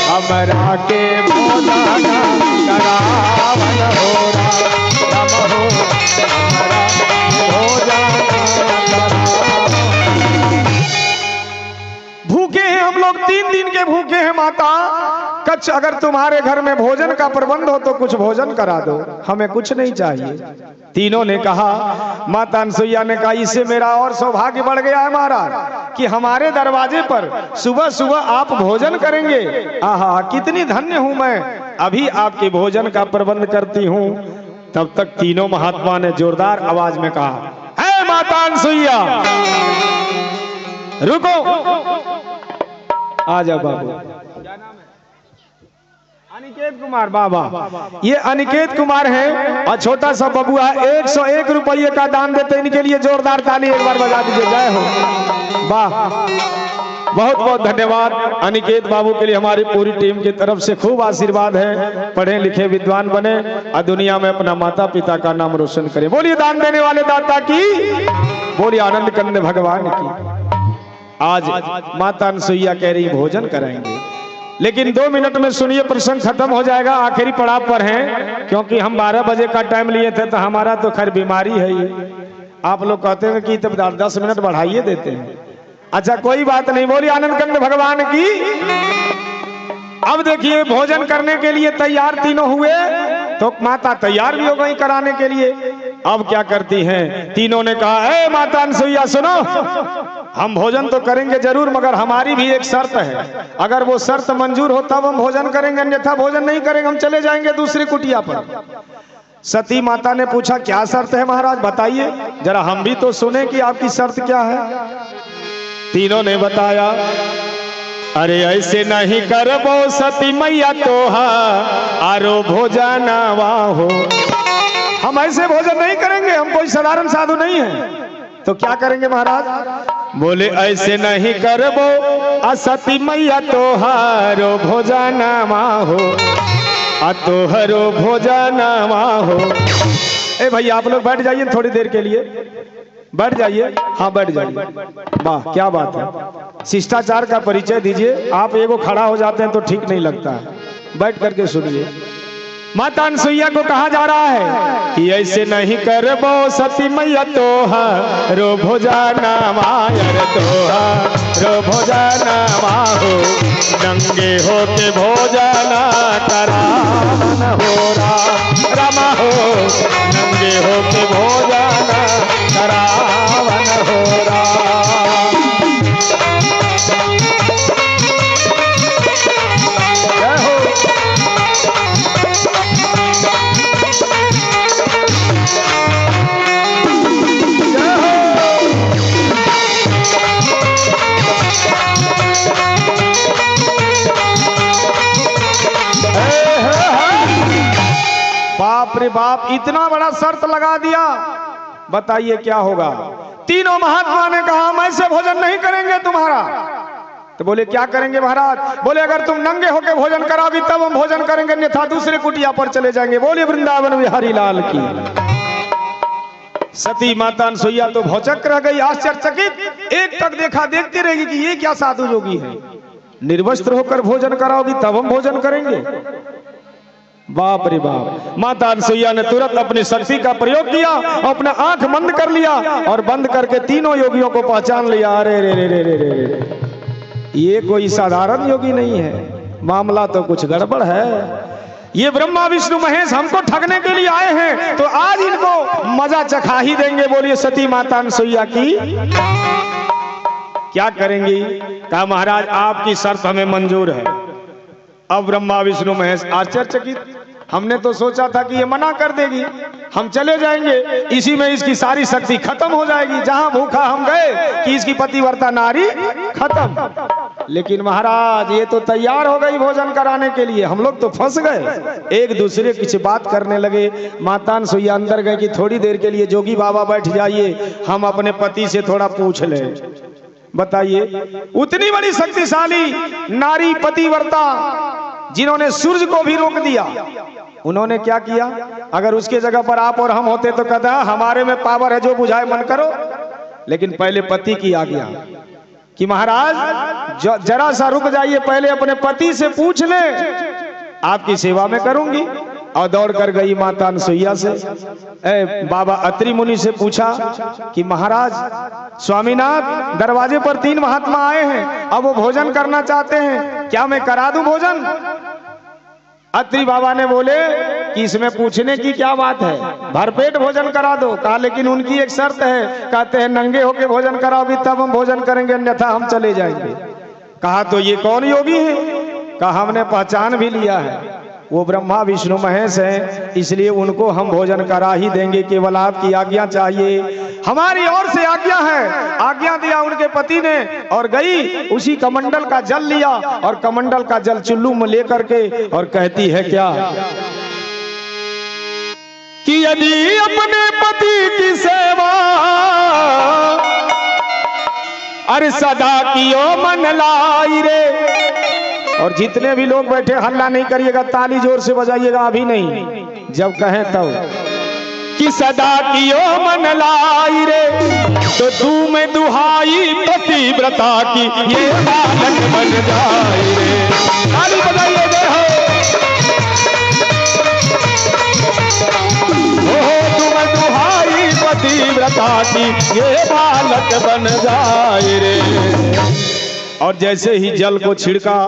हमरा के भोजन करावन हो राम हो। भूखे हैं हम लोग, 3 दिन के भूखे हैं माता। कच्छ अगर तुम्हारे घर में भोजन का प्रबंध हो तो कुछ भोजन करा दो, हमें कुछ नहीं चाहिए। तीनों ने कहा, माता अनसुईया ने कहा, इससे मेरा और सौभाग्य बढ़ गया है महाराज कि हमारे दरवाजे पर सुबह सुबह आप भोजन करेंगे। आहा, कितनी धन्य हूं मैं। अभी आपके भोजन का प्रबंध करती हूं। तब तक तीनों महात्मा ने जोरदार आवाज में कहा, है माता अनसुईया रुको। आ जाओ बाबू। क्या नाम है? अनिकेत कुमार। बाबा, ये अनिकेत कुमार है और छोटा सा बबुआ 101 रुपये का दान देते। इनके लिए जोरदार ताली एक बार बजा दीजिए। जय हो। वाह, बहुत बहुत धन्यवाद अनिकेत बाबू के लिए। हमारी पूरी टीम की तरफ से खूब आशीर्वाद है। पढ़े लिखे विद्वान बने और दुनिया में अपना माता पिता का नाम रोशन करें। बोलिए दान देने वाले दाता की, बोलिए आनंद कंद भगवान की। आज माता अनसुईया कह रही भोजन कराएंगे, लेकिन 2 मिनट में सुनिए, प्रसंग खत्म हो जाएगा। आखिरी पड़ाव पर हैं, क्योंकि हम 12 बजे का टाइम लिए थे तो हमारा तो खैर बीमारी है ये। आप लोग कहते हैं कि तब 10 मिनट बढ़ाइए देते हैं। अच्छा कोई बात नहीं। बोलिए आनंद कंद भगवान की। अब देखिए, भोजन करने के लिए तैयार तीनों हुए तो माता तैयार भी हो गई कराने के लिए। अब क्या करती हैं? तीनों ने कहा, ए माता अनसुईया सुनो, हम भोजन तो करेंगे जरूर, मगर हमारी भी एक शर्त है। अगर वो शर्त मंजूर हो तब हम भोजन करेंगे, अन्यथा भोजन नहीं करेंगे, हम चले जाएंगे दूसरी कुटिया पर। सती माता ने पूछा, क्या शर्त है महाराज, बताइए जरा, हम भी तो सुने कि आपकी शर्त क्या है। तीनों ने बताया, अरे ऐसे नहीं करबो सती मैया तोहा आरो भोजनवा हो। हम ऐसे भोजन नहीं करेंगे, हम कोई साधारण साधु नहीं है। तो क्या करेंगे महाराज? बोले ऐसे नहीं करबो असती मैया तोहारो भोजनवा हो, तोहरो भोजनवा हो। ए भाई आप लोग बैठ जाइए थोड़ी देर के लिए, बैठ जाइए। हाँ बैठ जाइए। वाह क्या बात है। शिष्टाचार का परिचय दीजिए। आप एगो खड़ा हो जाते हैं तो ठीक नहीं लगता है, बैठ करके सुनिए। माता अनसुईया को कहा जा रहा है कि ऐसे नहीं करबो सती मैया तो रो भोजना मायर तो रो भोजना माहो नंगे होके भोजना करावन हो रामा हो नंगे होके भोजना करावन हो बाप रे बाप, इतना बड़ा शर्त लगा दिया, बताइए क्या होगा। तीनों महात्मा ने कहा हम ऐसे भोजन नहीं करेंगे तुम्हारा। तो बोले क्या करेंगे महाराज? बोले अगर तुम नंगे होके भोजन कराओगी तब हम भोजन करेंगे, अन्यथा दूसरे कुटिया पर चले जाएंगे। बोले वृंदावन बिहारी लाल की। सती माता अनसुईया तो भौचक रह गई, आश्चर्यचकित, एक तक देखा देखती रहेगी कि ये क्या साधु योगी है, निर्वस्त्र होकर भोजन कराओगी तब हम भोजन करेंगे। बाप रे बाप, माता अनसुईया ने तुरंत अपनी शक्ति का प्रयोग किया, अपना आंख बंद कर लिया और बंद करके तीनों योगियों को पहचान लिया। अरे रे रे रे रे रे, ये कोई साधारण योगी नहीं है, मामला तो कुछ गड़बड़ है। ये ब्रह्मा विष्णु महेश हमको ठगने के लिए आए हैं, तो आज इनको मजा चखा ही देंगे। बोलिए सती माता अनसुईया की। क्या करेंगी? कहा महाराज आपकी शर्त हमें मंजूर है। अब ब्रह्मा विष्णु महेश आश्चर्यचकित, हमने तो सोचा था कि ये मना कर देगी, हम चले जाएंगे, इसी में इसकी सारी शक्ति खत्म हो जाएगी, जहां भूखा हम गए कि इसकी पतिव्रता नारी खत्म। लेकिन महाराज ये तो तैयार हो गई भोजन कराने के लिए, हम लोग तो फंस गए। एक दूसरे की बात करने लगे। माता अनसुईया अंदर गए कि थोड़ी देर के लिए जोगी बाबा बैठ जाइए, हम अपने पति से थोड़ा पूछ लें। बताइए, उतनी बड़ी शक्तिशाली नारी पतिव्रता जिन्होंने सूर्य को भी रोक दिया, उन्होंने क्या किया? अगर उसके जगह पर आप और हम होते तो कहता हमारे में पावर है, जो बुझाए मन करो। लेकिन पहले पति की आज्ञा कि महाराज जरा सा रुक जाइए, पहले अपने पति से पूछ ले, आपकी सेवा में करूंगी। और दौड़ कर गई माता अनसुईया से बाबा अत्रि मुनि से पूछा कि महाराज स्वामीनाथ, दरवाजे पर 3 महात्मा आए हैं, अब वो भोजन करना चाहते हैं, क्या मैं करा दूं भोजन? अत्रि बाबा ने बोले कि इसमें पूछने की क्या बात है, भरपेट भोजन करा दो। कहा लेकिन उनकी एक शर्त है, कहते हैं नंगे होके भोजन कराओगी तब हम भोजन करेंगे, अन्यथा हम चले जाएंगे। कहा तो ये कौन योगी है? कहा हमने पहचान भी लिया है, वो ब्रह्मा विष्णु महेश हैं, इसलिए उनको हम भोजन करा ही देंगे, केवल आपकी आज्ञा चाहिए। हमारी ओर से आज्ञा है। आज्ञा दिया उनके पति ने और गई, उसी कमंडल का जल लिया और कमंडल का जल चुल्लू में लेकर के और कहती है क्या कि यदि अपने पति की सेवा अरे सदा कियो मन लाई रे। और जितने भी लोग बैठे हल्ला नहीं करिएगा, ताली जोर से बजाइएगा, अभी नहीं, जब कहें तब कि सदा कियो मन लाई रे, तो तू में दुहाई पतिव्रता की ये बालक बन जाए रे। ताली बजाइए, जय हो। तुम दुहाई पतिव्रता की ये बालक बन जाए रे। और जैसे ही जल को छिड़का,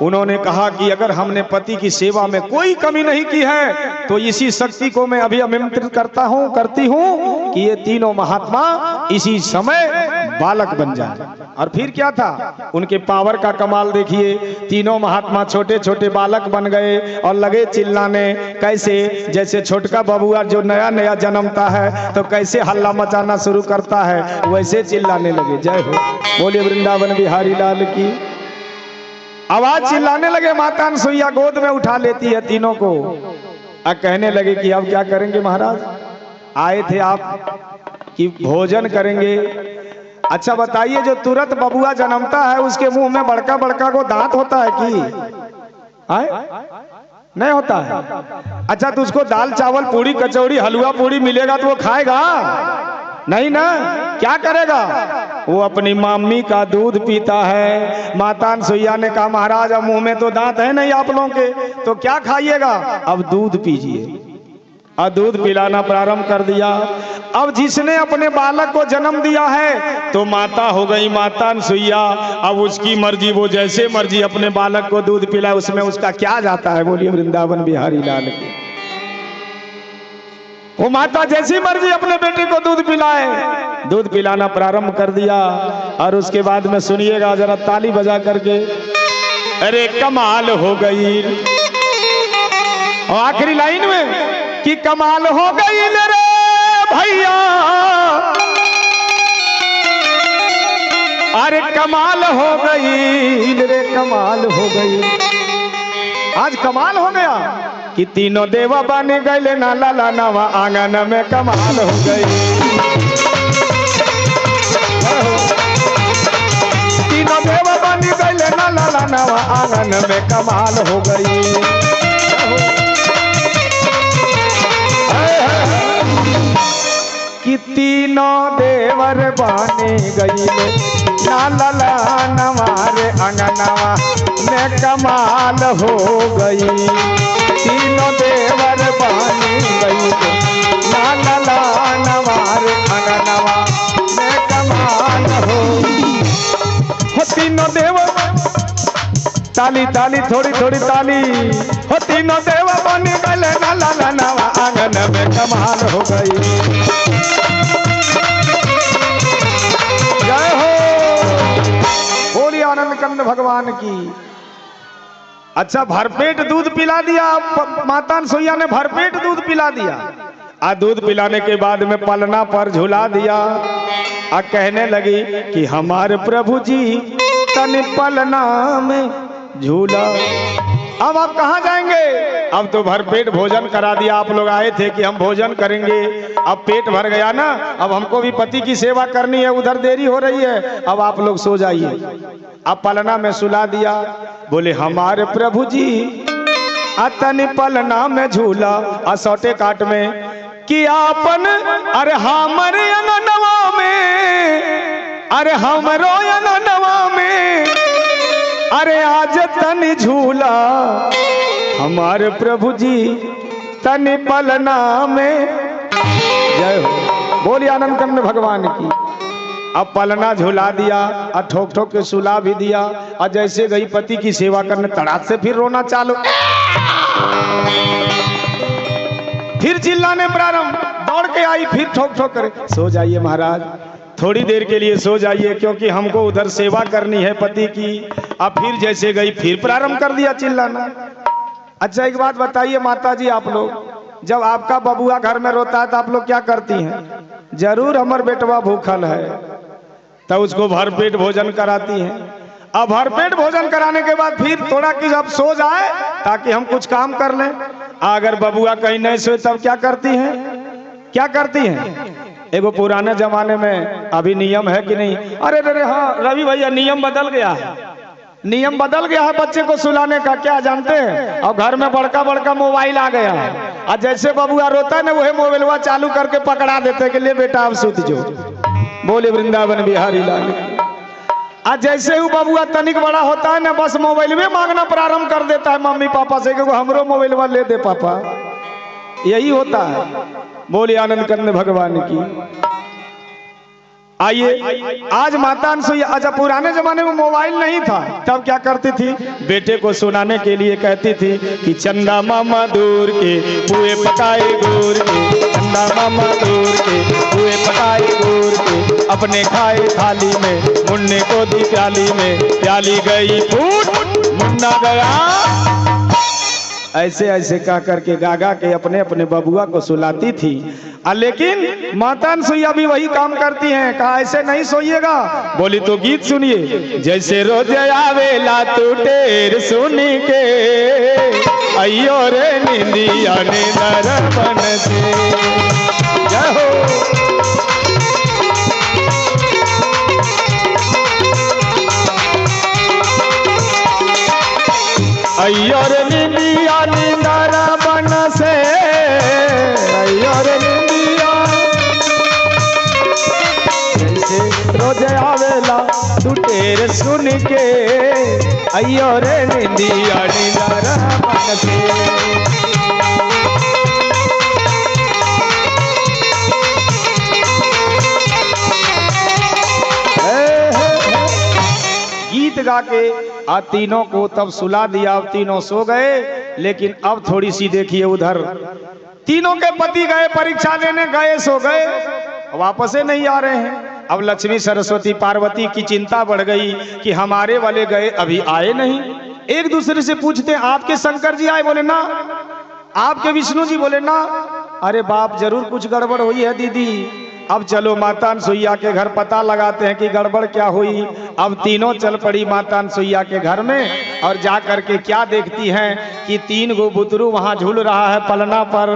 उन्होंने कहा कि अगर हमने पति की सेवा में कोई कमी नहीं की है तो इसी शक्ति को मैं अभी आमंत्रित करती हूँ कि ये तीनों महात्मा इसी समय बालक बन जाए। और फिर क्या था, उनके पावर का कमाल देखिए, तीनों महात्मा छोटे छोटे बालक बन गए और लगे चिल्लाने। कैसे? जैसे छोटका बबुआ जो नया नया जन्मता है तो कैसे हल्ला मचाना शुरू करता है, वैसे चिल्लाने लगे। जय हो, बोलिए वृंदावन बिहारी लाल की। आवाज चिल्लाने लगे, माता अनसुईया गोद में उठा लेती है तीनों को और कहने लगे कि अब क्या करेंगे महाराज, आए थे आप कि भोजन करेंगे। अच्छा बताइए, जो तुरंत बबुआ जन्मता है उसके मुंह में बड़का बड़का को दांत होता है कि नहीं होता है? अच्छा तो उसको दाल चावल पूड़ी कचौड़ी हलवा पूड़ी मिलेगा तो वो खाएगा? नहीं ना, क्या करेगा? वो अपनी मम्मी का दूध पीता है। माता अनसुईया ने कहा महाराज अब मुंह में तो दांत है नहीं आप लोगों के, तो क्या खाइएगा? अब दूध पीजिए। और दूध पिलाना प्रारंभ कर दिया। अब जिसने अपने बालक को जन्म दिया है तो माता हो गई माता अनसुईया। अब उसकी मर्जी, वो जैसे मर्जी अपने बालक को दूध पिलाए, उसमें उसका क्या जाता है? बोलिए वृंदावन बिहारी लाल की। वो माता जैसी मर्जी अपने बेटे को दूध पिलाए, दूध पिलाना प्रारंभ कर दिया। और उसके बाद में सुनिएगा जरा ताली बजा करके, अरे कमाल हो गई। और आखिरी लाइन में कि कमाल हो गई रे भैया, अरे कमाल हो गई रे, कमाल हो गई। आज कमाल हो गया कि तीनों देवा बन गए ना लाला नवा आंगन में, कमाल हो गई। तीनों देवा बन गए ना लाला नवा आंगन में, कमाल हो गई। कि तीनों देवर बने गई ना लाला नवारे अंगनवा में, कमाल हो गई। तीनों देवर बने गई ना लाला नवारे अंगनवा में, कमाल हो। तीनों देवर, ताली ताली थोड़ी थोड़ी ताली। हो तीनों देवा बने गए ना लाला नवा आंगन में, कमाल हो गई। जय हो, बोलिए आनंद कंद भगवान की। अच्छा, भरपेट दूध पिला दिया माता अनसुईया ने, भरपेट दूध पिला दिया। आ दूध पिलाने के बाद में पलना पर झुला दिया। आ कहने लगी कि हमारे प्रभु जी तन पलना में झूला। अब आप कहाँ जाएंगे? अब तो भरपेट भोजन करा दिया। आप लोग आए थे कि हम भोजन करेंगे, अब पेट भर गया ना, अब हमको भी पति की सेवा करनी है, उधर देरी हो रही है, अब आप लोग सो जाइए। अब पलना में सुला दिया। बोले हमारे प्रभु जी अतन पलना में झूला। असौटे काट में कि आपन, अरे हमरे अंगनवा में, अरे हमरो अंगनवा में, अरे आज तन झूला। हमारे प्रभु जी तन पलना में। जय हो, बोलिए आनंद कंद भगवान की। अब पलना झुला दिया और ठोक ठोक के सुला भी दिया। और जैसे गई पति की सेवा करने, तड़ाक से फिर रोना चालू, फिर चिल्लाने प्रारंभ। दौड़ के आई, फिर ठोक ठोक करे, सो जाइए महाराज, थोड़ी देर के लिए सो जाइए, क्योंकि हमको उधर सेवा करनी है पति की। अब फिर जैसे गई, फिर प्रारंभ कर दिया चिल्लाना। अच्छा, एक बात बताइए माता जी, आप लोग जब आपका बबुआ घर में रोता है तो आप लोग क्या करती हैं? जरूर हमार बेटवा भूखल है, तो उसको भरपेट भोजन कराती हैं। अब भरपेट भोजन कराने के बाद फिर थोड़ा कि जब सो जाए ताकि हम कुछ काम कर लें। अगर बबुआ कहीं नहीं सोए तब क्या करती हैं? क्या करती हैं? एगो पुराने जमाने में, अभी नियम है कि नहीं? अरे अरे हाँ रवि भैया, नियम बदल गया है, नियम बदल गया है बच्चे को सुलाने का। क्या जानते हैं? और घर में बड़का बड़का मोबाइल आ गया है। और जैसे बबुआ रोता है ना, वही मोबाइलवा चालू करके पकड़ा देते हैं कि ले बेटा अब सूत जो। बोले वृंदावन बिहारी लाल। आज जैसे ही बबुआ तनिक बड़ा होता है ना, बस मोबाइल में मांगना प्रारंभ कर देता है मम्मी पापा से कि हमरो मोबाइलवा ले दे पापा। यही होता है। बोले आनंद कंद भगवान की। आइए, आज माता अनसुईया, अच्छा पुराने जमाने में मोबाइल नहीं था, तब क्या करती थी? बेटे को सुनाने के लिए कहती थी कि चंदा मामा दूर के पुए पकाए गुड़ के, चंदा मामा दूर के पुए पकाए गुड़ के, अपने खाए थाली में, मुन्ने को दी प्याली में, प्याली गई फूट मुन्ना गया। ऐसे ऐसे कह करके गागा के अपने अपने बबुआ को सुलाती थी। लेकिन माता अनसुईया भी वही काम करती हैं। कहा ऐसे नहीं सोइएगा। बोली तो गीत सुनिए, जैसे रोज आवेला तू टेर सुनी के, अयो रे निंदिया ने दरपन से। जय हो, अयो रे निंदिया ने दरपन से, अयो रे निंदिया। रोज आवेला तू टेर सुन के अयो रे निंदिया नींदर मन के। गीत गा के तीनों को तब सुला दिया, अब तीनों सो गए। लेकिन अब थोड़ी सी देखिए उधर, तीनों के पति गए परीक्षा देने, गए सो गए, वापस नहीं आ रहे हैं। अब लक्ष्मी सरस्वती पार्वती की चिंता बढ़ गई कि हमारे वाले गए अभी आए नहीं। एक दूसरे से पूछते आपके शंकर जी आए? बोले ना। आपके विष्णु जी? बोले ना। अरे बाप, जरूर कुछ गड़बड़ हुई है दीदी। अब चलो माता अनसुईया के घर पता लगाते हैं कि गड़बड़ क्या हुई। अब तीनों चल पड़ी माता अनसुईया के घर में और जा करके क्या देखती हैं कि 3 गो बुतरू वहां झूल रहा है पलना पर।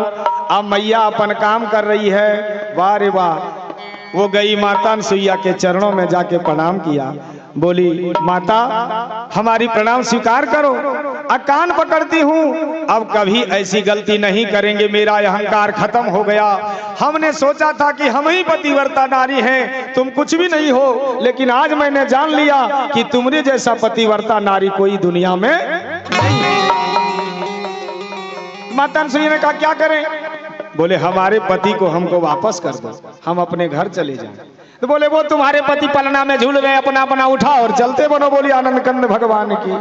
अब मैया अपन काम कर रही है। वाह रे वाह। वो गई माता अनसुईया के चरणों में जाके प्रणाम किया, बोली माता हमारी प्रणाम स्वीकार करो, कान पकड़ती हूँ, अब कभी ऐसी गलती नहीं करेंगे, मेरा अहंकार खत्म हो गया। हमने सोचा था कि हम ही पतिव्रता नारी हैं, तुम कुछ भी नहीं हो, लेकिन आज मैंने जान लिया कि तुम्हारे जैसा पतिव्रता नारी कोई दुनिया में नहीं है। माता अनसुईया ने कहा क्या करें? बोले हमारे पति को हमको वापस कर दो, हम अपने घर चले जाएं। तो बोले वो तुम्हारे पति पलना में झूल रहे, अपना अपना उठा और चलते बनो। बोली आनंद कंद भगवान की।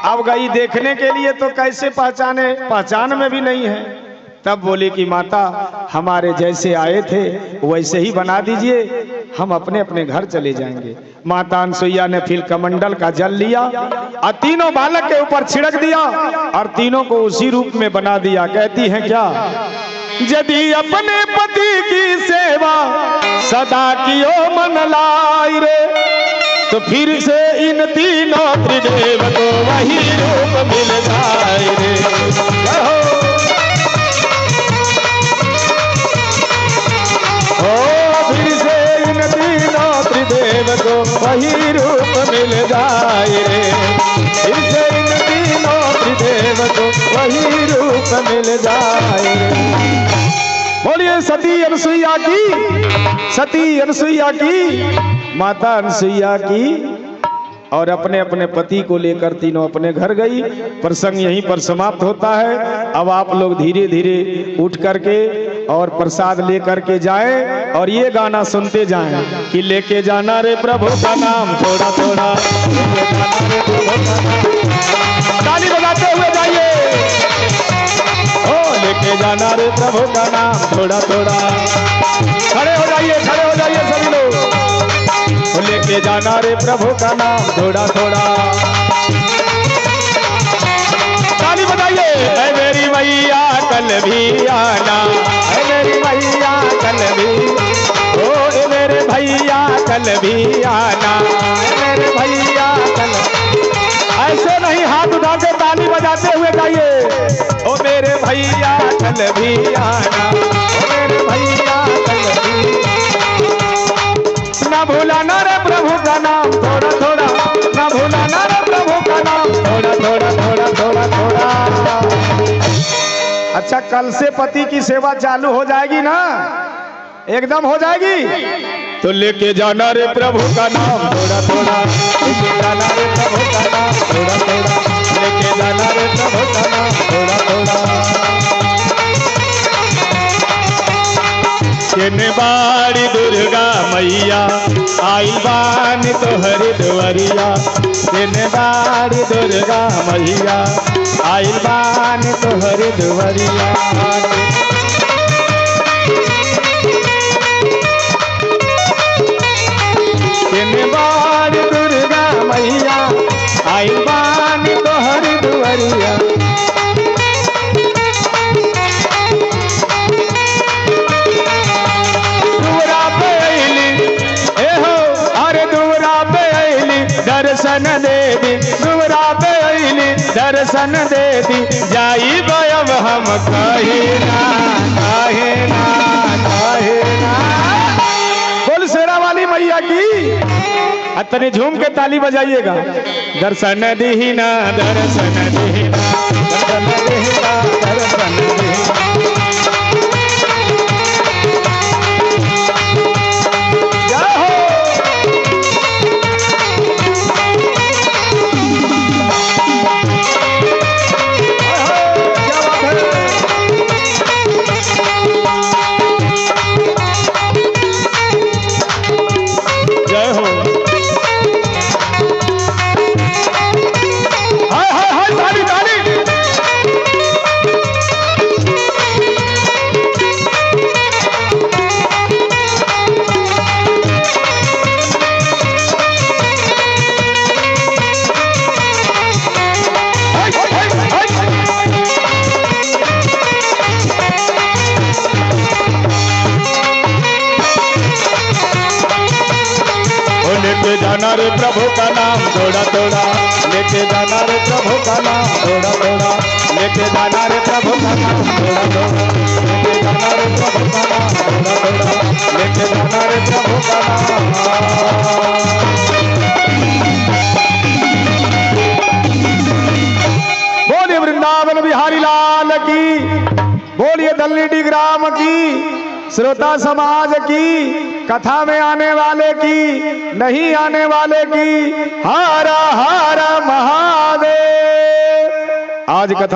अब गई देखने के लिए तो कैसे पहचाने, पहचान में भी नहीं है। तब बोली कि माता हमारे जैसे आए थे वैसे ही बना दीजिए, हम अपने अपने घर चले जाएंगे। माता अनसुईया ने फिर कमंडल का जल लिया और तीनों बालक के ऊपर छिड़क दिया और तीनों को उसी रूप में बना दिया। कहती हैं क्या? यदि अपने पति की सेवा सदा कियो मन लाई रे, तो फिर से इन तीनों त्रिदेव को वही रूप मिल जाए रे। फिर से इन तीनों त्रिदेव को वही रूप मिल जाए रे, फिर से इन तीनों त्रिदेव को वही रूप मिल जाए रे। बोलिए सती अनसुईया की, सती अनसुईया की, माता अनसुईया की। और अपने अपने पति को लेकर तीनों अपने घर गई। प्रसंग यहीं पर समाप्त होता है। अब आप लोग धीरे धीरे उठ करके और प्रसाद लेकर के जाएं और ये गाना सुनते जाएं कि लेके जाना रे प्रभु का नाम थोड़ा थोड़ा, ताली बजाते हुए जाइए। ओ लेके जाना रे प्रभु का नाम थोड़ा थोड़ा, खड़े हो जाइए, खड़े हो जाइए सभी लोग। लेके जाना रे प्रभु का नाम थोड़ा थोड़ा, ताली बजाइए। ऐ मेरी मैया कल भी आना, ऐ मेरी मैया कल भी, ओ ए मेरे भैया कल भी आना, ऐ मेरे भैया कल। ऐसे नहीं हाथ उठा के ताली बजाते हुए जाइए। ओ मेरे भैया कल भी आना, ओ मेरे भैया कल भी। ना भूलाना रे प्रभु का नाम थोड़ा थोड़ा, ना भूलाना रे प्रभु का नाम थोड़ा थोड़ा थोड़ा थोड़ा थोड़ा। अच्छा कल से पति की सेवा चालू हो जाएगी ना, एकदम हो जाएगी। तो लेके जाना रे प्रभु का नाम थोड़ा थोड़ा, लेके जाना रे प्रभु का नाम थोड़ा थोड़ा, लेके जाना रे प्रभु का नाम थोड़ा थोड़ा। बाड़ी दुर्गा मैया आई बानी तोहरी दुआरिया, बाड़ी दुर्गा मैया आई बानी तोहरी दुआरिया। बाड़ी दुर्गा मैया आई बानी तोहरी दुआरिया। दर्शन दे दी दुवरा पे अइली, दर्शन दे दी जाई अब हम कहे ना कहे ना कहे ना। बोल शेरा वाली मैया की। अतने झूम के ताली बजाइएगा। दर्शन दी ना दर्शन दी ना दर्शन दी ना दर्शन दी ना। जाना रे प्रभु का नाम थोड़ा थोड़ा, लेके जाना रे प्रभु का नाम थोड़ा थोड़ा, लेके जाना रे प्रभु का नाम थोड़ा थोड़ा, लेके जाना रे प्रभु का नाम थोड़ा थोड़ा, लेके जाना रे प्रभु का नाम। बोलिए वृंदावन बिहारी लाल की, बोलिए दलनीटी ग्राम की, श्रोता समाज की, कथा में आने वाले की, नहीं आने वाले की, हर हर महादेव। आज कथा